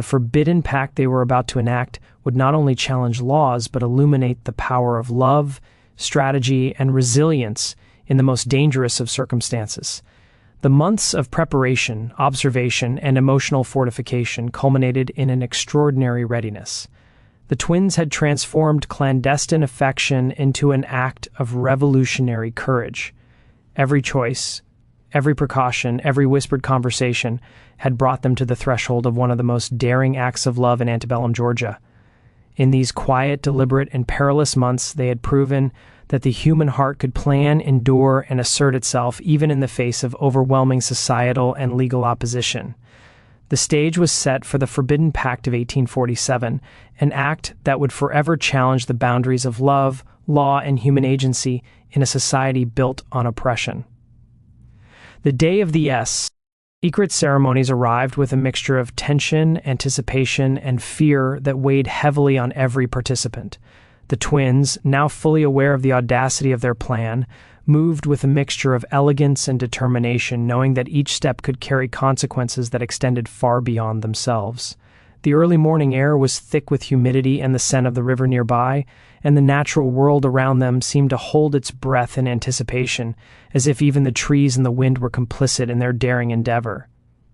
The forbidden pact they were about to enact would not only challenge laws but illuminate the power of love, strategy, and resilience in the most dangerous of circumstances. The months of preparation, observation, and emotional fortification culminated in an extraordinary readiness. The twins had transformed clandestine affection into an act of revolutionary courage. Every choice, every precaution, every whispered conversation had brought them to the threshold of one of the most daring acts of love in antebellum Georgia. In these quiet, deliberate, and perilous months, they had proven that the human heart could plan, endure, and assert itself even in the face of overwhelming societal and legal opposition. The stage was set for the Forbidden Pact of 1847, an act that would forever challenge the boundaries of love, law, and human agency in a society built on oppression. The day of the secret ceremonies arrived with a mixture of tension, anticipation, and fear that weighed heavily on every participant. The twins, now fully aware of the audacity of their plan, moved with a mixture of elegance and determination, knowing that each step could carry consequences that extended far beyond themselves. The early morning air was thick with humidity and the scent of the river nearby, and the natural world around them seemed to hold its breath in anticipation, as if even the trees and the wind were complicit in their daring endeavor.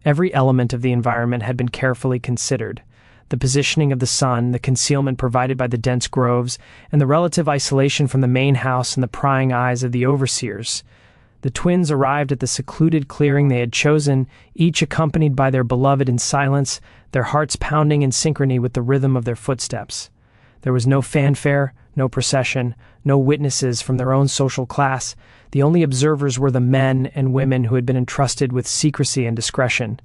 Every element of the environment had been carefully considered. The positioning of the sun, the concealment provided by the dense groves, and the relative isolation from the main house and the prying eyes of the overseers. The twins arrived at the secluded clearing they had chosen, each accompanied by their beloved in silence, their hearts pounding in synchrony with the rhythm of their footsteps. There was no fanfare, no procession, no witnesses from their own social class. The only observers were the men and women who had been entrusted with secrecy and discretion.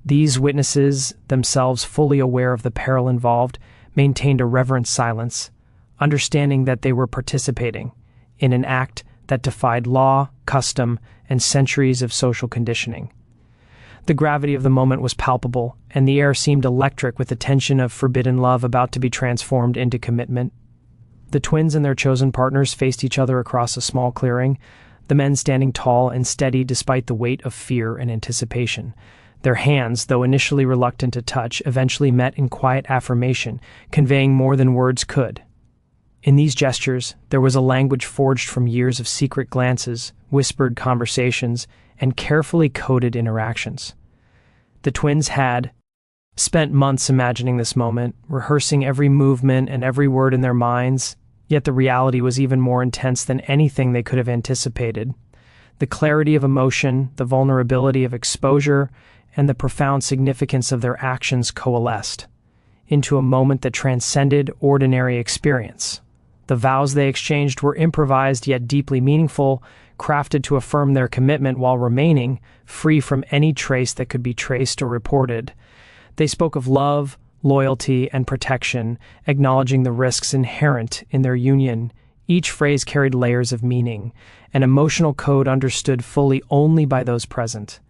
These witnesses, themselves fully aware of the peril involved, maintained a reverent silence, understanding that they were participating in an act that defied law, custom, and centuries of social conditioning. The gravity of the moment was palpable, and the air seemed electric with the tension of forbidden love about to be transformed into commitment. The twins and their chosen partners faced each other across a small clearing, the men standing tall and steady despite the weight of fear and anticipation. Their hands, though initially reluctant to touch, eventually met in quiet affirmation, conveying more than words could. In these gestures, there was a language forged from years of secret glances, whispered conversations, and carefully coded interactions. The twins had spent months imagining this moment, rehearsing every movement and every word in their minds, yet the reality was even more intense than anything they could have anticipated. The clarity of emotion, the vulnerability of exposure, and the profound significance of their actions coalesced into a moment that transcended ordinary experience. The vows they exchanged were improvised yet deeply meaningful, crafted to affirm their commitment while remaining free from any trace that could be traced or reported. They spoke of love, loyalty, and protection, acknowledging the risks inherent in their union. Each phrase carried layers of meaning, an emotional code understood fully only by those present.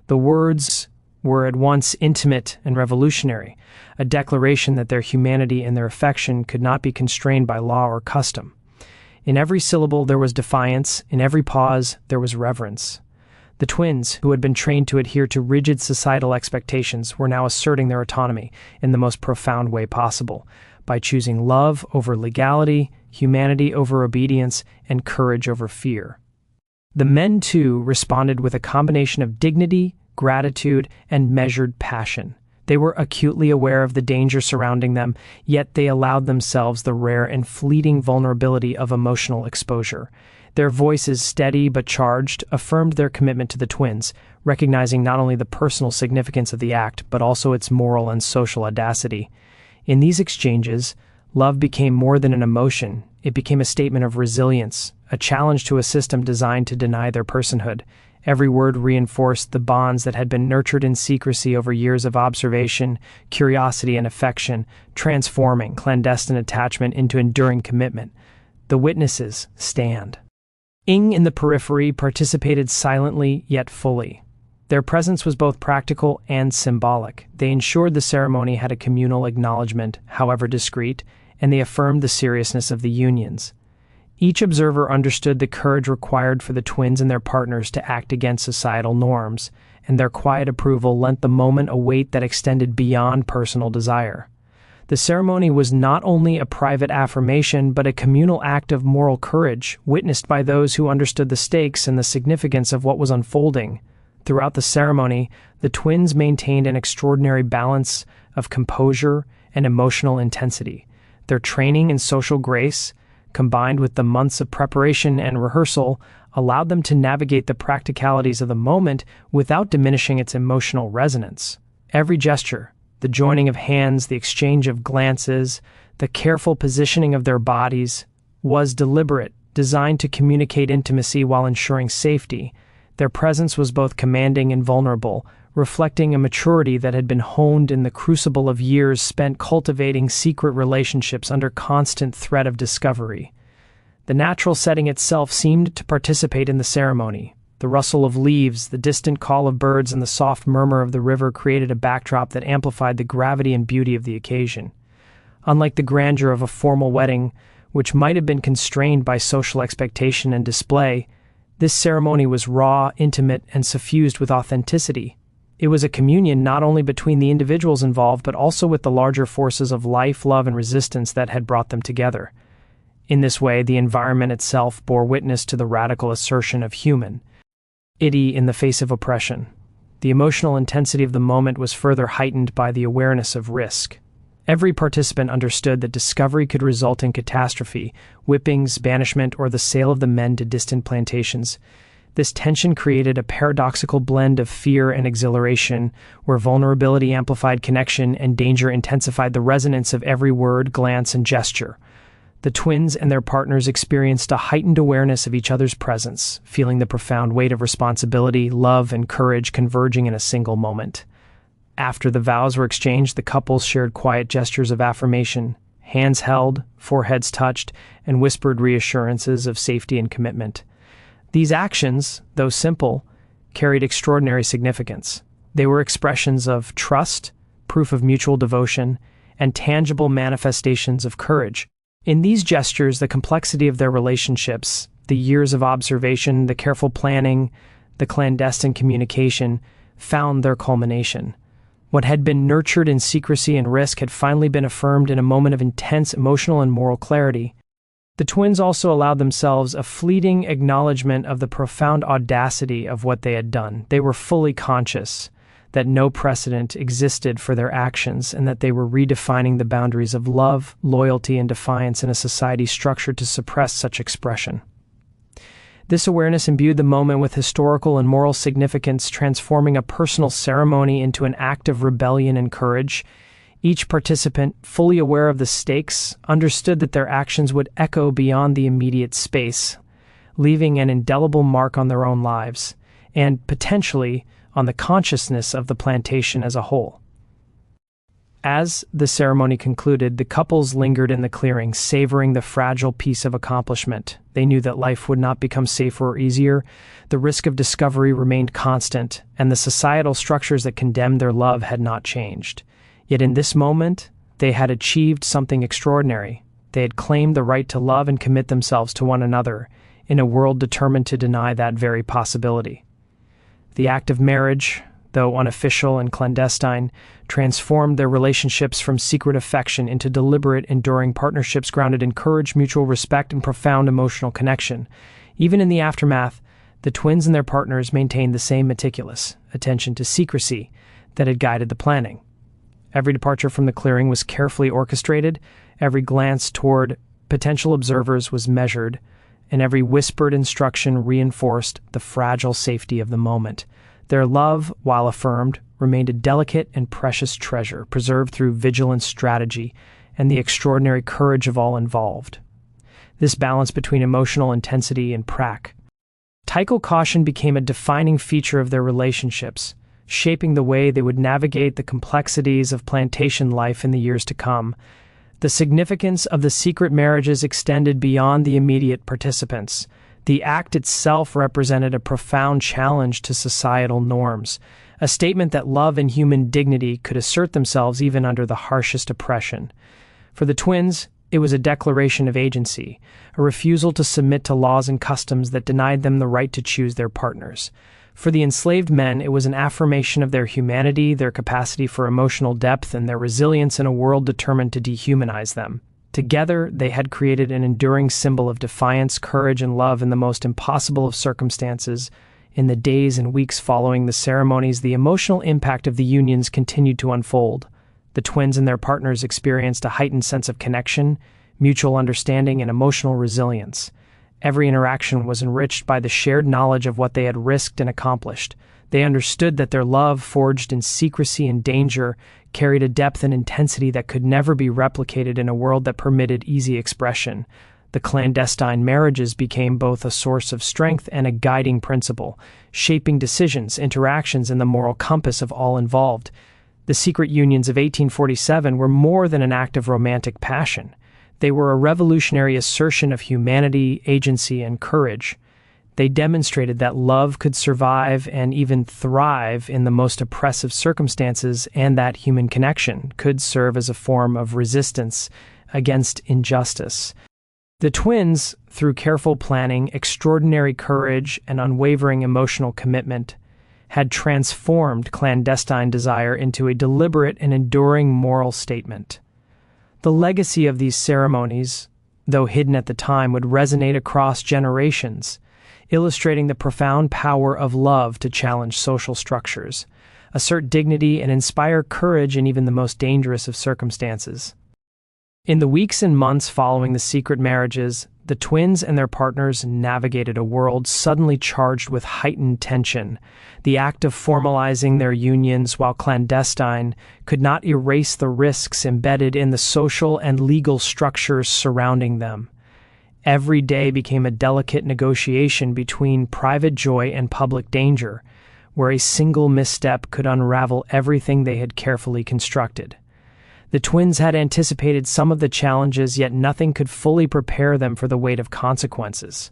The words were at once intimate and revolutionary, a declaration that their humanity and their affection could not be constrained by law or custom. In every syllable there was defiance, in every pause there was reverence. The twins, who had been trained to adhere to rigid societal expectations, were now asserting their autonomy in the most profound way possible, by choosing love over legality, humanity over obedience, and courage over fear. The men, too, responded with a combination of dignity, gratitude, and measured passion. They were acutely aware of the danger surrounding them, yet they allowed themselves the rare and fleeting vulnerability of emotional exposure. Their voices, steady but charged, affirmed their commitment to the twins, recognizing not only the personal significance of the act, but also its moral and social audacity. In these exchanges, love became more than an emotion. It became a statement of resilience, a challenge to a system designed to deny their personhood. Every word reinforced the bonds that had been nurtured in secrecy over years of observation, curiosity, and affection, transforming clandestine attachment into enduring commitment. The witnesses stand. In the periphery, participated silently yet fully. Their presence was both practical and symbolic. They ensured the ceremony had a communal acknowledgement, however discreet, and they affirmed the seriousness of the unions. Each observer understood the courage required for the twins and their partners to act against societal norms, and their quiet approval lent the moment a weight that extended beyond personal desire. The ceremony was not only a private affirmation but a communal act of moral courage, witnessed by those who understood the stakes and the significance of what was unfolding. Throughout the ceremony, the twins maintained an extraordinary balance of composure and emotional intensity. Their training in social grace, combined with the months of preparation and rehearsal, allowed them to navigate the practicalities of the moment without diminishing its emotional resonance. Every gesture, the joining of hands, the exchange of glances, the careful positioning of their bodies, was deliberate, designed to communicate intimacy while ensuring safety. Their presence was both commanding and vulnerable, reflecting a maturity that had been honed in the crucible of years spent cultivating secret relationships under constant threat of discovery. The natural setting itself seemed to participate in the ceremony. The rustle of leaves, the distant call of birds, and the soft murmur of the river created a backdrop that amplified the gravity and beauty of the occasion. Unlike the grandeur of a formal wedding, which might have been constrained by social expectation and display, this ceremony was raw, intimate, and suffused with authenticity. It was a communion not only between the individuals involved but also with the larger forces of life, love, and resistance that had brought them together. In this way, the environment itself bore witness to the radical assertion of humanity in the face of oppression. The emotional intensity of the moment was further heightened by the awareness of risk. Every participant understood that discovery could result in catastrophe, whippings, banishment, or the sale of the men to distant plantations. This tension created a paradoxical blend of fear and exhilaration, where vulnerability amplified connection and danger intensified the resonance of every word, glance, and gesture. The twins and their partners experienced a heightened awareness of each other's presence, feeling the profound weight of responsibility, love, and courage converging in a single moment. After the vows were exchanged, the couples shared quiet gestures of affirmation, hands held, foreheads touched, and whispered reassurances of safety and commitment. These actions, though simple, carried extraordinary significance. They were expressions of trust, proof of mutual devotion, and tangible manifestations of courage. In these gestures, the complexity of their relationships, the years of observation, the careful planning, the clandestine communication, found their culmination. What had been nurtured in secrecy and risk had finally been affirmed in a moment of intense emotional and moral clarity. The twins also allowed themselves a fleeting acknowledgement of the profound audacity of what they had done. They were fully conscious that no precedent existed for their actions and that they were redefining the boundaries of love, loyalty, and defiance in a society structured to suppress such expression. This awareness imbued the moment with historical and moral significance, transforming a personal ceremony into an act of rebellion and courage. Each participant, fully aware of the stakes, understood that their actions would echo beyond the immediate space, leaving an indelible mark on their own lives, and potentially on the consciousness of the plantation as a whole. As the ceremony concluded, the couples lingered in the clearing, savoring the fragile piece of accomplishment. They knew that life would not become safer or easier. The risk of discovery remained constant, and the societal structures that condemned their love had not changed. Yet in this moment, they had achieved something extraordinary. They had claimed the right to love and commit themselves to one another in a world determined to deny that very possibility. The act of marriage, though unofficial and clandestine, transformed their relationships from secret affection into deliberate, enduring partnerships grounded in courage, mutual respect, and profound emotional connection. Even in the aftermath, the twins and their partners maintained the same meticulous attention to secrecy that had guided the planning. Every departure from the clearing was carefully orchestrated, every glance toward potential observers was measured, and every whispered instruction reinforced the fragile safety of the moment. Their love, while affirmed, remained a delicate and precious treasure, preserved through vigilant strategy and the extraordinary courage of all involved. This balance between emotional intensity and practical caution became a defining feature of their relationships, shaping the way they would navigate the complexities of plantation life in the years to come. The significance of the secret marriages extended beyond the immediate participants. The act itself represented a profound challenge to societal norms, a statement that love and human dignity could assert themselves even under the harshest oppression. For the twins, it was a declaration of agency, a refusal to submit to laws and customs that denied them the right to choose their partners. For the enslaved men, it was an affirmation of their humanity, their capacity for emotional depth, and their resilience in a world determined to dehumanize them. Together, they had created an enduring symbol of defiance, courage, and love in the most impossible of circumstances. In the days and weeks following the ceremonies, the emotional impact of the unions continued to unfold. The twins and their partners experienced a heightened sense of connection, mutual understanding, and emotional resilience. Every interaction was enriched by the shared knowledge of what they had risked and accomplished. They understood that their love, forged in secrecy and danger, carried a depth and intensity that could never be replicated in a world that permitted easy expression. The clandestine marriages became both a source of strength and a guiding principle, shaping decisions, interactions, and the moral compass of all involved. The secret unions of 1847 were more than an act of romantic passion. They were a revolutionary assertion of humanity, agency, and courage. They demonstrated that love could survive and even thrive in the most oppressive circumstances, and that human connection could serve as a form of resistance against injustice. The twins, through careful planning, extraordinary courage, and unwavering emotional commitment, had transformed clandestine desire into a deliberate and enduring moral statement. The legacy of these ceremonies, though hidden at the time, would resonate across generations, illustrating the profound power of love to challenge social structures, assert dignity, and inspire courage in even the most dangerous of circumstances. In the weeks and months following the secret marriages, the twins and their partners navigated a world suddenly charged with heightened tension. The act of formalizing their unions, while clandestine, could not erase the risks embedded in the social and legal structures surrounding them. Every day became a delicate negotiation between private joy and public danger, where a single misstep could unravel everything they had carefully constructed. The twins had anticipated some of the challenges, yet nothing could fully prepare them for the weight of consequences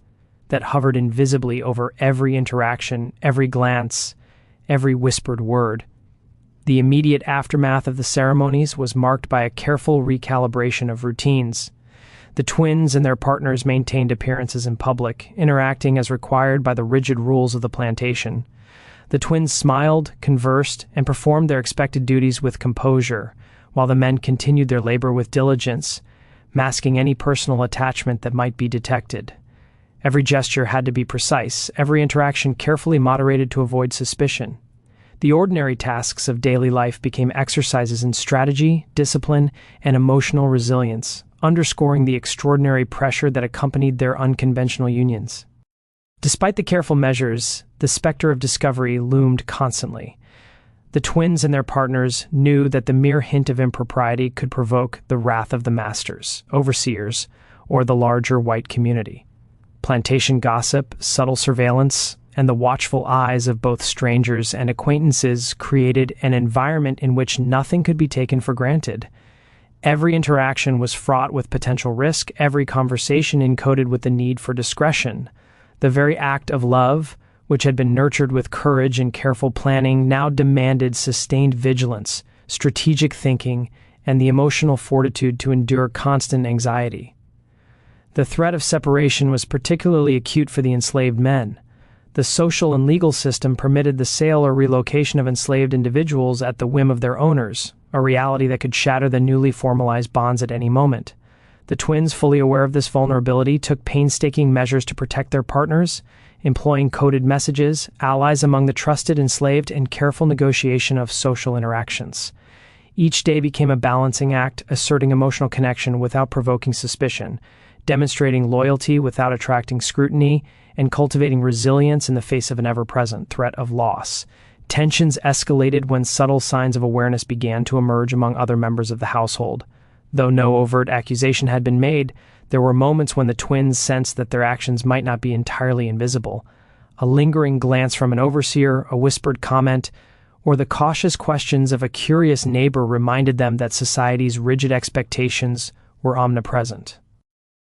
that hovered invisibly over every interaction, every glance, every whispered word. The immediate aftermath of the ceremonies was marked by a careful recalibration of routines. The twins and their partners maintained appearances in public, interacting as required by the rigid rules of the plantation. The twins smiled, conversed, and performed their expected duties with composure, while the men continued their labor with diligence, masking any personal attachment that might be detected. Every gesture had to be precise, every interaction carefully moderated to avoid suspicion. The ordinary tasks of daily life became exercises in strategy, discipline, and emotional resilience, underscoring the extraordinary pressure that accompanied their unconventional unions. Despite the careful measures, the specter of discovery loomed constantly. The twins and their partners knew that the mere hint of impropriety could provoke the wrath of the masters, overseers, or the larger white community. Plantation gossip, subtle surveillance, and the watchful eyes of both strangers and acquaintances created an environment in which nothing could be taken for granted. Every interaction was fraught with potential risk, every conversation encoded with the need for discretion. The very act of love, which had been nurtured with courage and careful planning, now demanded sustained vigilance, strategic thinking, and the emotional fortitude to endure constant anxiety. The threat of separation was particularly acute for the enslaved men. The social and legal system permitted the sale or relocation of enslaved individuals at the whim of their owners, a reality that could shatter the newly formalized bonds at any moment. The twins, fully aware of this vulnerability, took painstaking measures to protect their partners, employing coded messages, allies among the trusted enslaved, and careful negotiation of social interactions. Each day became a balancing act, asserting emotional connection without provoking suspicion, demonstrating loyalty without attracting scrutiny, and cultivating resilience in the face of an ever-present threat of loss. Tensions escalated when subtle signs of awareness began to emerge among other members of the household. Though no overt accusation had been made, there were moments when the twins sensed that their actions might not be entirely invisible. A lingering glance from an overseer, a whispered comment, or the cautious questions of a curious neighbor reminded them that society's rigid expectations were omnipresent.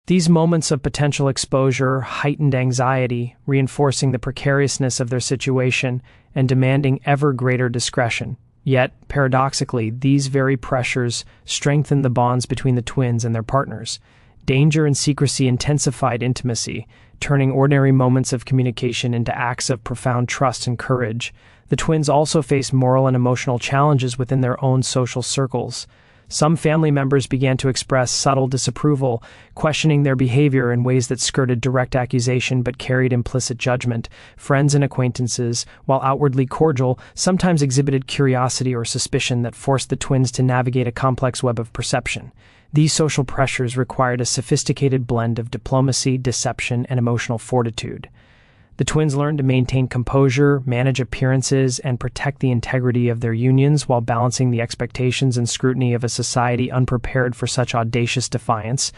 These moments of potential exposure heightened anxiety, reinforcing the precariousness of their situation and demanding ever greater discretion. Yet, paradoxically, these very pressures strengthened the bonds between the twins and their partners. Danger and secrecy intensified intimacy, turning ordinary moments of communication into acts of profound trust and courage. The twins also faced moral and emotional challenges within their own social circles. Some family members began to express subtle disapproval, questioning their behavior in ways that skirted direct accusation but carried implicit judgment. Friends and acquaintances, while outwardly cordial, sometimes exhibited curiosity or suspicion that forced the twins to navigate a complex web of perception. These social pressures required a sophisticated blend of diplomacy, deception, and emotional fortitude. The twins learned to maintain composure, manage appearances, and protect the integrity of their unions while balancing the expectations and scrutiny of a society unprepared for such audacious defiance.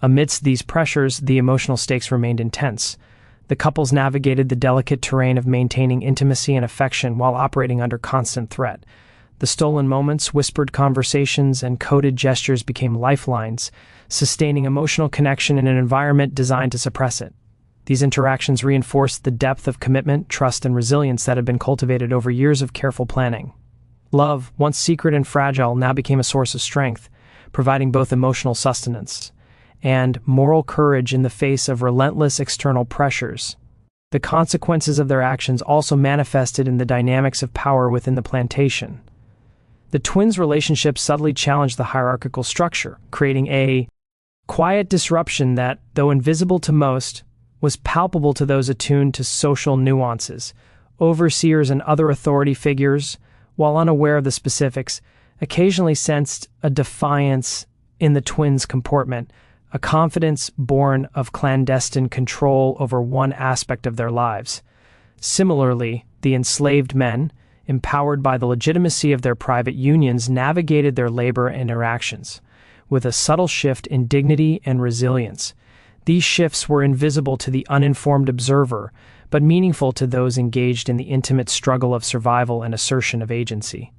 Amidst these pressures, the emotional stakes remained intense. The couples navigated the delicate terrain of maintaining intimacy and affection while operating under constant threat. The stolen moments, whispered conversations, and coded gestures became lifelines, sustaining emotional connection in an environment designed to suppress it. These interactions reinforced the depth of commitment, trust, and resilience that had been cultivated over years of careful planning. Love, once secret and fragile, now became a source of strength, providing both emotional sustenance and moral courage in the face of relentless external pressures. The consequences of their actions also manifested in the dynamics of power within the plantation. The twins' relationship subtly challenged the hierarchical structure, creating a quiet disruption that, though invisible to most, was palpable to those attuned to social nuances. Overseers and other authority figures, while unaware of the specifics, occasionally sensed a defiance in the twins' comportment, a confidence born of clandestine control over one aspect of their lives. Similarly, the enslaved men, empowered by the legitimacy of their private unions, navigated their labor interactions with a subtle shift in dignity and resilience. These shifts were invisible to the uninformed observer, but meaningful to those engaged in the intimate struggle of survival and assertion of agency.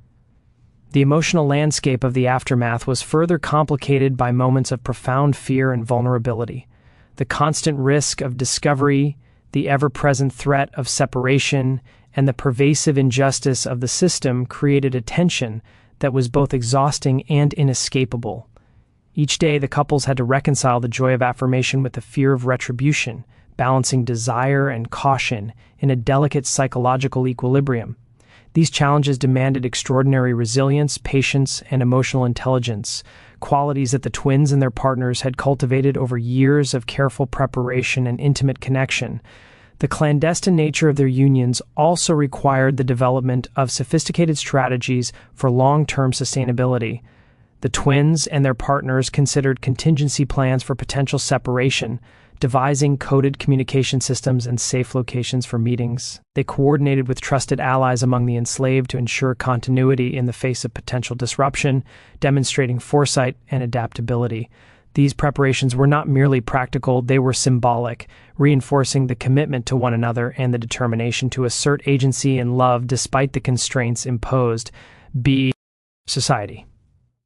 The emotional landscape of the aftermath was further complicated by moments of profound fear and vulnerability. The constant risk of discovery, the ever-present threat of separation, and the pervasive injustice of the system created a tension that was both exhausting and inescapable. Each day, the couples had to reconcile the joy of affirmation with the fear of retribution, balancing desire and caution in a delicate psychological equilibrium. These challenges demanded extraordinary resilience, patience, and emotional intelligence, qualities that the twins and their partners had cultivated over years of careful preparation and intimate connection. The clandestine nature of their unions also required the development of sophisticated strategies for long-term sustainability. The twins and their partners considered contingency plans for potential separation, devising coded communication systems and safe locations for meetings. They coordinated with trusted allies among the enslaved to ensure continuity in the face of potential disruption, demonstrating foresight and adaptability. These preparations were not merely practical, they were symbolic, reinforcing the commitment to one another and the determination to assert agency and love despite the constraints imposed by society.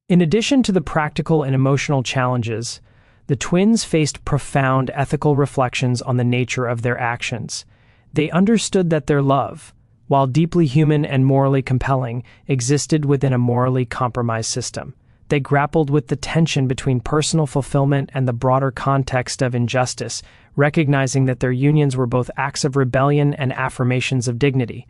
In addition to the practical and emotional challenges, the twins faced profound ethical reflections on the nature of their actions. They understood that their love, while deeply human and morally compelling, existed within a morally compromised system. They grappled with the tension between personal fulfillment and the broader context of injustice, recognizing that their unions were both acts of rebellion and affirmations of dignity.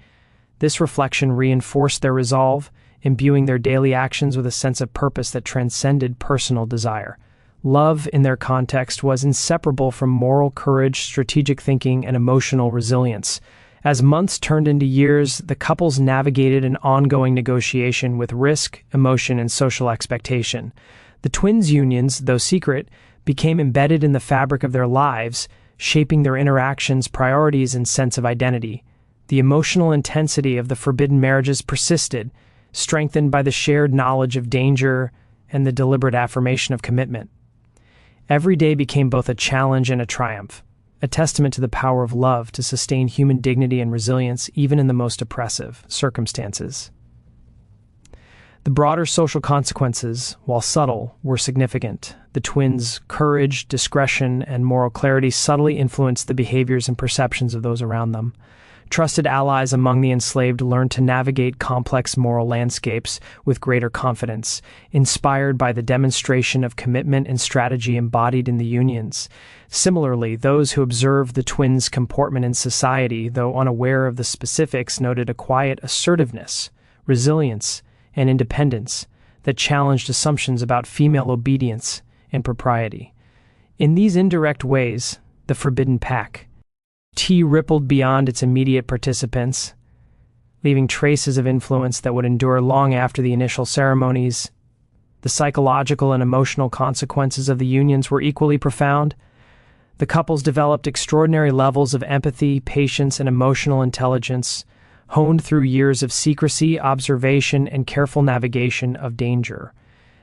This reflection reinforced their resolve, imbuing their daily actions with a sense of purpose that transcended personal desire. Love, in their context, was inseparable from moral courage, strategic thinking, and emotional resilience. As months turned into years, the couples navigated an ongoing negotiation with risk, emotion, and social expectation. The twins' unions, though secret, became embedded in the fabric of their lives, shaping their interactions, priorities, and sense of identity. The emotional intensity of the forbidden marriages persisted, strengthened by the shared knowledge of danger and the deliberate affirmation of commitment. Every day became both a challenge and a triumph, a testament to the power of love to sustain human dignity and resilience even in the most oppressive circumstances. The broader social consequences, while subtle, were significant. The twins' courage, discretion, and moral clarity subtly influenced the behaviors and perceptions of those around them. Trusted allies among the enslaved learned to navigate complex moral landscapes with greater confidence, inspired by the demonstration of commitment and strategy embodied in the unions. Similarly, those who observed the twins' comportment in society, though unaware of the specifics, noted a quiet assertiveness, resilience, and independence that challenged assumptions about female obedience and propriety. In these indirect ways, the forbidden pact rippled beyond its immediate participants, leaving traces of influence that would endure long after the initial ceremonies. The psychological and emotional consequences of the unions were equally profound. The couples developed extraordinary levels of empathy, patience, and emotional intelligence, honed through years of secrecy, observation, and careful navigation of danger.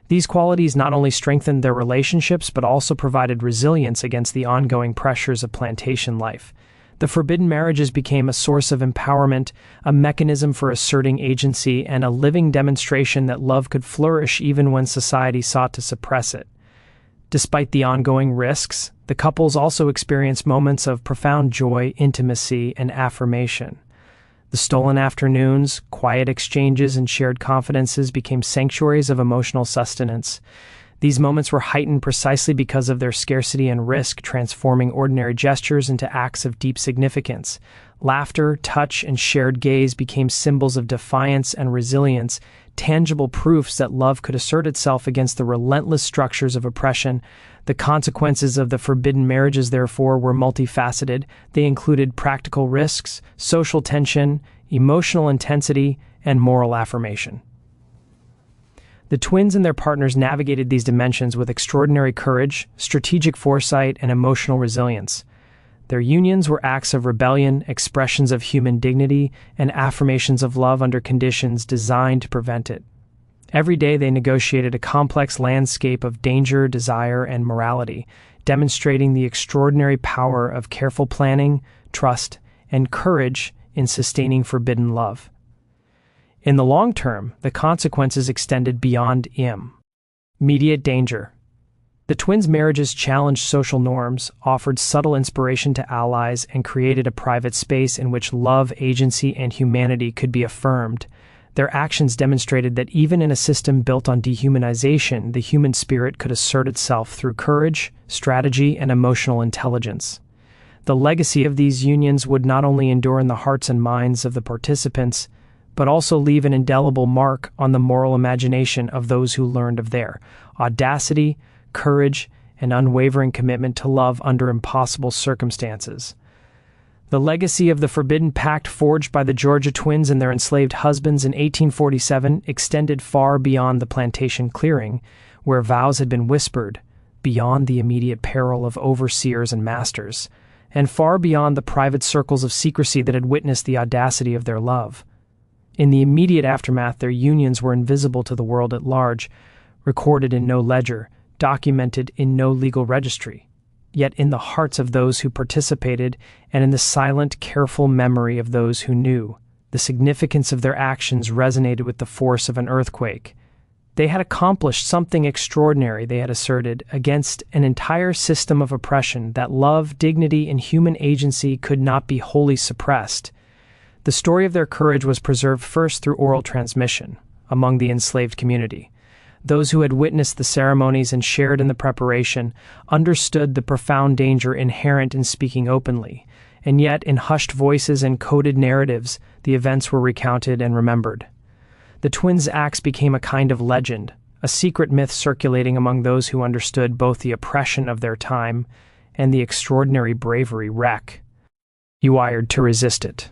These qualities not only strengthened their relationships but also provided resilience against the ongoing pressures of plantation life. The forbidden marriages became a source of empowerment, a mechanism for asserting agency, and a living demonstration that love could flourish even when society sought to suppress it. Despite the ongoing risks, the couples also experienced moments of profound joy, intimacy, and affirmation. The stolen afternoons, quiet exchanges, and shared confidences became sanctuaries of emotional sustenance. These moments were heightened precisely because of their scarcity and risk, transforming ordinary gestures into acts of deep significance. Laughter, touch, and shared gaze became symbols of defiance and resilience, tangible proofs that love could assert itself against the relentless structures of oppression. The consequences of the forbidden marriages, therefore, were multifaceted. They included practical risks, social tension, emotional intensity, and moral affirmation. The twins and their partners navigated these dimensions with extraordinary courage, strategic foresight, and emotional resilience. Their unions were acts of rebellion, expressions of human dignity, and affirmations of love under conditions designed to prevent it. Every day they negotiated a complex landscape of danger, desire, and morality, demonstrating the extraordinary power of careful planning, trust, and courage in sustaining forbidden love. In the long term, the consequences extended beyond immediate danger. The twins' marriages challenged social norms, offered subtle inspiration to allies, and created a private space in which love, agency, and humanity could be affirmed. Their actions demonstrated that even in a system built on dehumanization, the human spirit could assert itself through courage, strategy, and emotional intelligence. The legacy of these unions would not only endure in the hearts and minds of the participants, but also leave an indelible mark on the moral imagination of those who learned of their audacity, courage, and unwavering commitment to love under impossible circumstances. The legacy of the forbidden pact forged by the Georgia twins and their enslaved husbands in 1847 extended far beyond the plantation clearing, where vows had been whispered, beyond the immediate peril of overseers and masters, and far beyond the private circles of secrecy that had witnessed the audacity of their love. In the immediate aftermath, their unions were invisible to the world at large, recorded in no ledger, documented in no legal registry. Yet in the hearts of those who participated, and in the silent, careful memory of those who knew, the significance of their actions resonated with the force of an earthquake. They had accomplished something extraordinary, they had asserted, against an entire system of oppression that love, dignity, and human agency could not be wholly suppressed. The story of their courage was preserved first through oral transmission among the enslaved community. Those who had witnessed the ceremonies and shared in the preparation understood the profound danger inherent in speaking openly, and yet in hushed voices and coded narratives, the events were recounted and remembered. The twins' acts became a kind of legend, a secret myth circulating among those who understood both the oppression of their time and the extraordinary bravery required to resist it.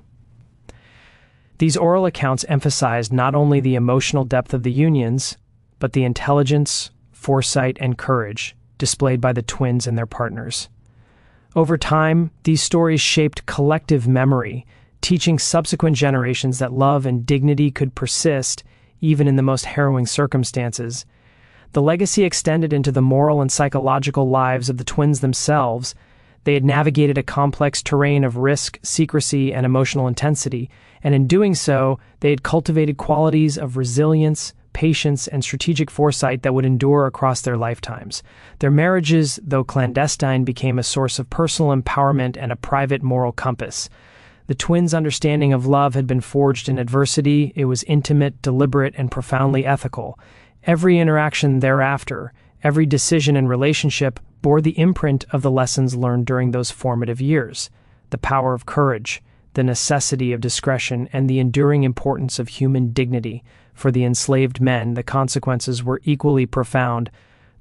These oral accounts emphasized not only the emotional depth of the unions, but the intelligence, foresight, and courage displayed by the twins and their partners. Over time, these stories shaped collective memory, teaching subsequent generations that love and dignity could persist even in the most harrowing circumstances. The legacy extended into the moral and psychological lives of the twins themselves. They had navigated a complex terrain of risk, secrecy, and emotional intensity, and in doing so, they had cultivated qualities of resilience, patience, and strategic foresight that would endure across their lifetimes. Their marriages, though clandestine, became a source of personal empowerment and a private moral compass. The twins' understanding of love had been forged in adversity. It was intimate, deliberate, and profoundly ethical. Every interaction thereafter, every decision and relationship bore the imprint of the lessons learned during those formative years: the power of courage, the necessity of discretion, and the enduring importance of human dignity. For the enslaved men, the consequences were equally profound.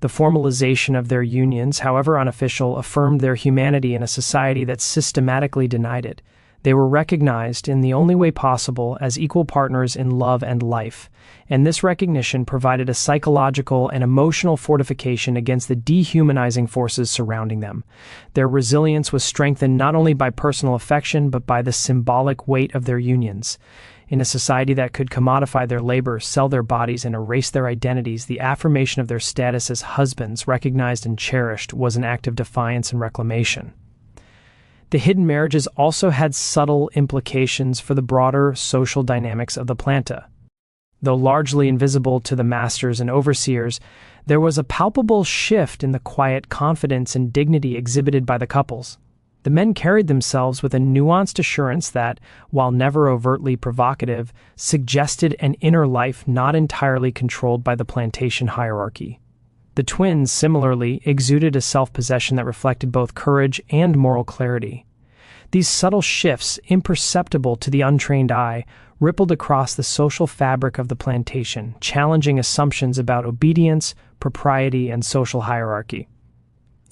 The formalization of their unions, however unofficial, affirmed their humanity in a society that systematically denied it. They were recognized in the only way possible as equal partners in love and life, and this recognition provided a psychological and emotional fortification against the dehumanizing forces surrounding them. Their resilience was strengthened not only by personal affection but by the symbolic weight of their unions. In a society that could commodify their labor, sell their bodies, and erase their identities, the affirmation of their status as husbands, recognized and cherished, was an act of defiance and reclamation. The hidden marriages also had subtle implications for the broader social dynamics of the planta. Though largely invisible to the masters and overseers, there was a palpable shift in the quiet confidence and dignity exhibited by the couples. The men carried themselves with a nuanced assurance that, while never overtly provocative, suggested an inner life not entirely controlled by the plantation hierarchy. The twins, similarly, exuded a self-possession that reflected both courage and moral clarity. These subtle shifts, imperceptible to the untrained eye, rippled across the social fabric of the plantation, challenging assumptions about obedience, propriety, and social hierarchy.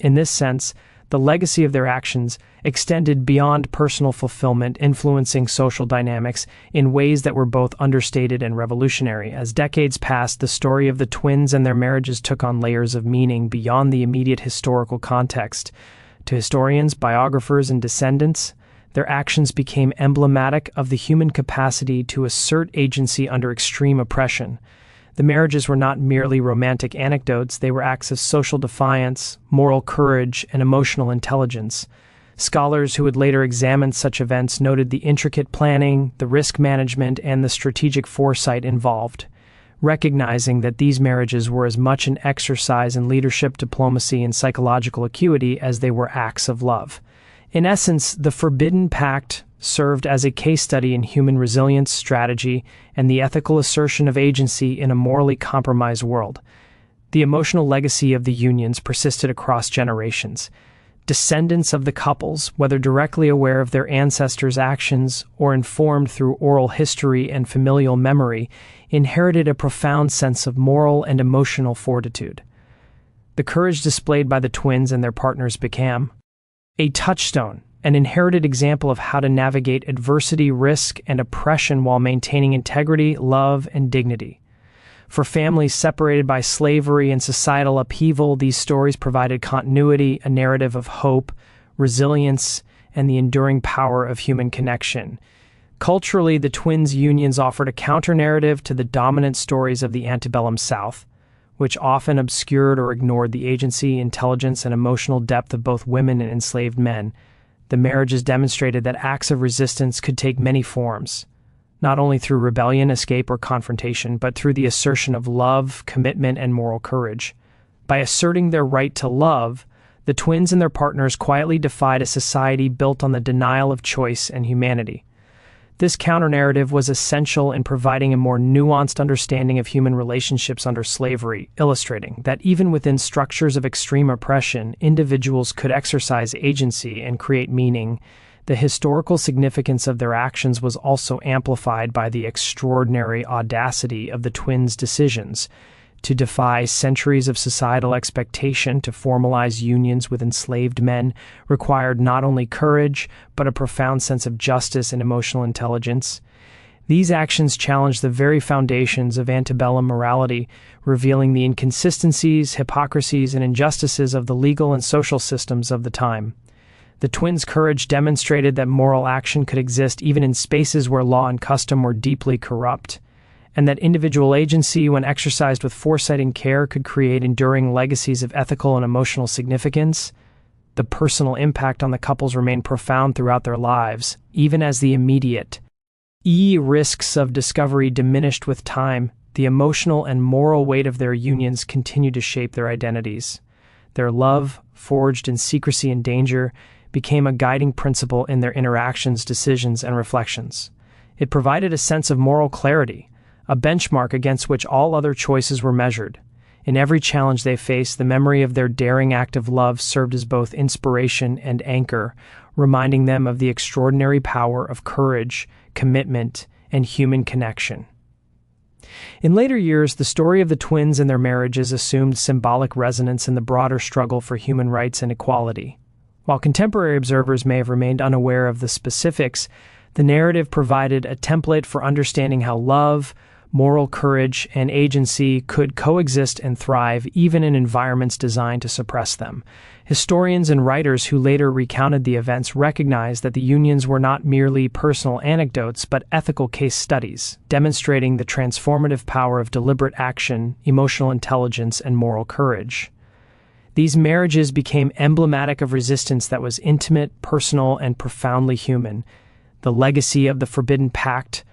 In this sense, the legacy of their actions extended beyond personal fulfillment, influencing social dynamics in ways that were both understated and revolutionary. As decades passed, the story of the twins and their marriages took on layers of meaning beyond the immediate historical context. To historians, biographers, and descendants, their actions became emblematic of the human capacity to assert agency under extreme oppression. The marriages were not merely romantic anecdotes, they were acts of social defiance, moral courage, and emotional intelligence. Scholars who would later examine such events noted the intricate planning, the risk management, and the strategic foresight involved, recognizing that these marriages were as much an exercise in leadership, diplomacy, and psychological acuity as they were acts of love. In essence, the Forbidden Pact served as a case study in human resilience, strategy, and the ethical assertion of agency in a morally compromised world. The emotional legacy of the unions persisted across generations. Descendants of the couples, whether directly aware of their ancestors' actions or informed through oral history and familial memory, inherited a profound sense of moral and emotional fortitude. The courage displayed by the twins and their partners became a touchstone, an inherited example of how to navigate adversity, risk, and oppression while maintaining integrity, love, and dignity. For families separated by slavery and societal upheaval, these stories provided continuity, a narrative of hope, resilience, and the enduring power of human connection. Culturally, the twins' unions offered a counter-narrative to the dominant stories of the antebellum South, which often obscured or ignored the agency, intelligence, and emotional depth of both women and enslaved men. The marriages demonstrated that acts of resistance could take many forms, not only through rebellion, escape, or confrontation, but through the assertion of love, commitment, and moral courage. By asserting their right to love, the twins and their partners quietly defied a society built on the denial of choice and humanity. This counter-narrative was essential in providing a more nuanced understanding of human relationships under slavery, illustrating that even within structures of extreme oppression, individuals could exercise agency and create meaning. The historical significance of their actions was also amplified by the extraordinary audacity of the twins' decisions. To defy centuries of societal expectation to formalize unions with enslaved men required not only courage, but a profound sense of justice and emotional intelligence. These actions challenged the very foundations of antebellum morality, revealing the inconsistencies, hypocrisies, and injustices of the legal and social systems of the time. The twins' courage demonstrated that moral action could exist even in spaces where law and custom were deeply corrupt, and that individual agency, when exercised with foresight and care, could create enduring legacies of ethical and emotional significance. The personal impact on the couples remained profound throughout their lives, even as the immediate risks of discovery diminished with time. The emotional and moral weight of their unions continued to shape their identities. Their love, forged in secrecy and danger, became a guiding principle in their interactions, decisions, and reflections. It provided a sense of moral clarity, a benchmark against which all other choices were measured. In every challenge they faced, the memory of their daring act of love served as both inspiration and anchor, reminding them of the extraordinary power of courage, commitment, and human connection. In later years, the story of the twins and their marriages assumed symbolic resonance in the broader struggle for human rights and equality. While contemporary observers may have remained unaware of the specifics, the narrative provided a template for understanding how love, moral courage, and agency could coexist and thrive even in environments designed to suppress them. Historians and writers who later recounted the events recognized that the unions were not merely personal anecdotes but ethical case studies, demonstrating the transformative power of deliberate action, emotional intelligence, and moral courage. These marriages became emblematic of resistance that was intimate, personal, and profoundly human. The legacy of the Forbidden Pact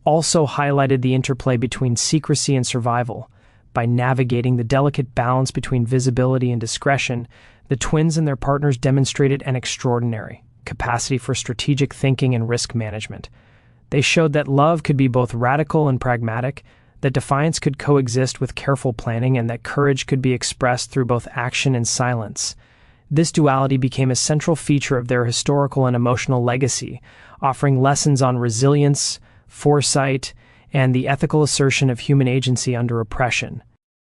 also highlighted the interplay between secrecy and survival. By navigating the delicate balance between visibility and discretion, the twins and their partners demonstrated an extraordinary capacity for strategic thinking and risk management. They showed that love could be both radical and pragmatic, that defiance could coexist with careful planning, and that courage could be expressed through both action and silence. This duality became a central feature of their historical and emotional legacy, offering lessons on resilience, foresight, and the ethical assertion of human agency under oppression.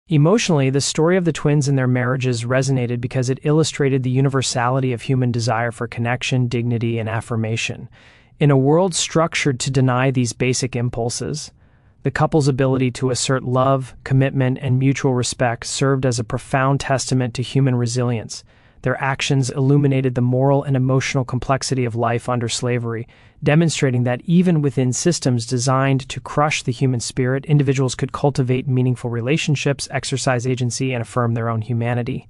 Emotionally, the story of the twins and their marriages resonated because it illustrated the universality of human desire for connection, dignity, and affirmation. In a world structured to deny these basic impulses, the couple's ability to assert love, commitment, and mutual respect served as a profound testament to human resilience. Their actions illuminated the moral and emotional complexity of life under slavery, demonstrating that even within systems designed to crush the human spirit, individuals could cultivate meaningful relationships, exercise agency, and affirm their own humanity.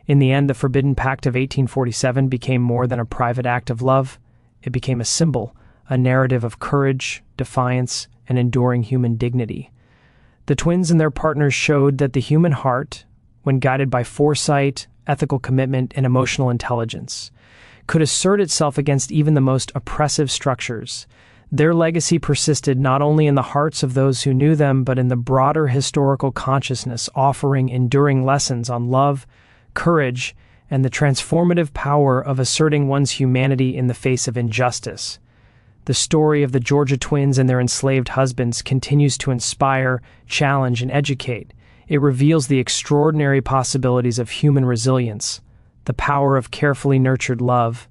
In the end, the Forbidden Pact of 1847 became more than a private act of love. It became a symbol, a narrative of courage, defiance, and enduring human dignity. The twins and their partners showed that the human heart, when guided by foresight, ethical commitment, and emotional intelligence, could assert itself against even the most oppressive structures. Their legacy persisted not only in the hearts of those who knew them, but in the broader historical consciousness, offering enduring lessons on love, courage, and the transformative power of asserting one's humanity in the face of injustice. The story of the Georgia twins and their enslaved husbands continues to inspire, challenge, and educate. It reveals the extraordinary possibilities of human resilience, the power of carefully nurtured love,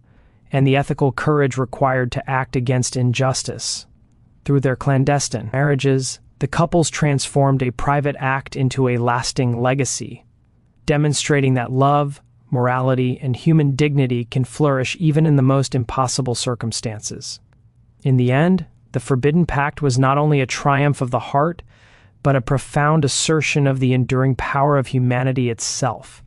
and the ethical courage required to act against injustice. Through their clandestine marriages, the couples transformed a private act into a lasting legacy, demonstrating that love, morality, and human dignity can flourish even in the most impossible circumstances. In the end, the Forbidden Pact was not only a triumph of the heart, but a profound assertion of the enduring power of humanity itself.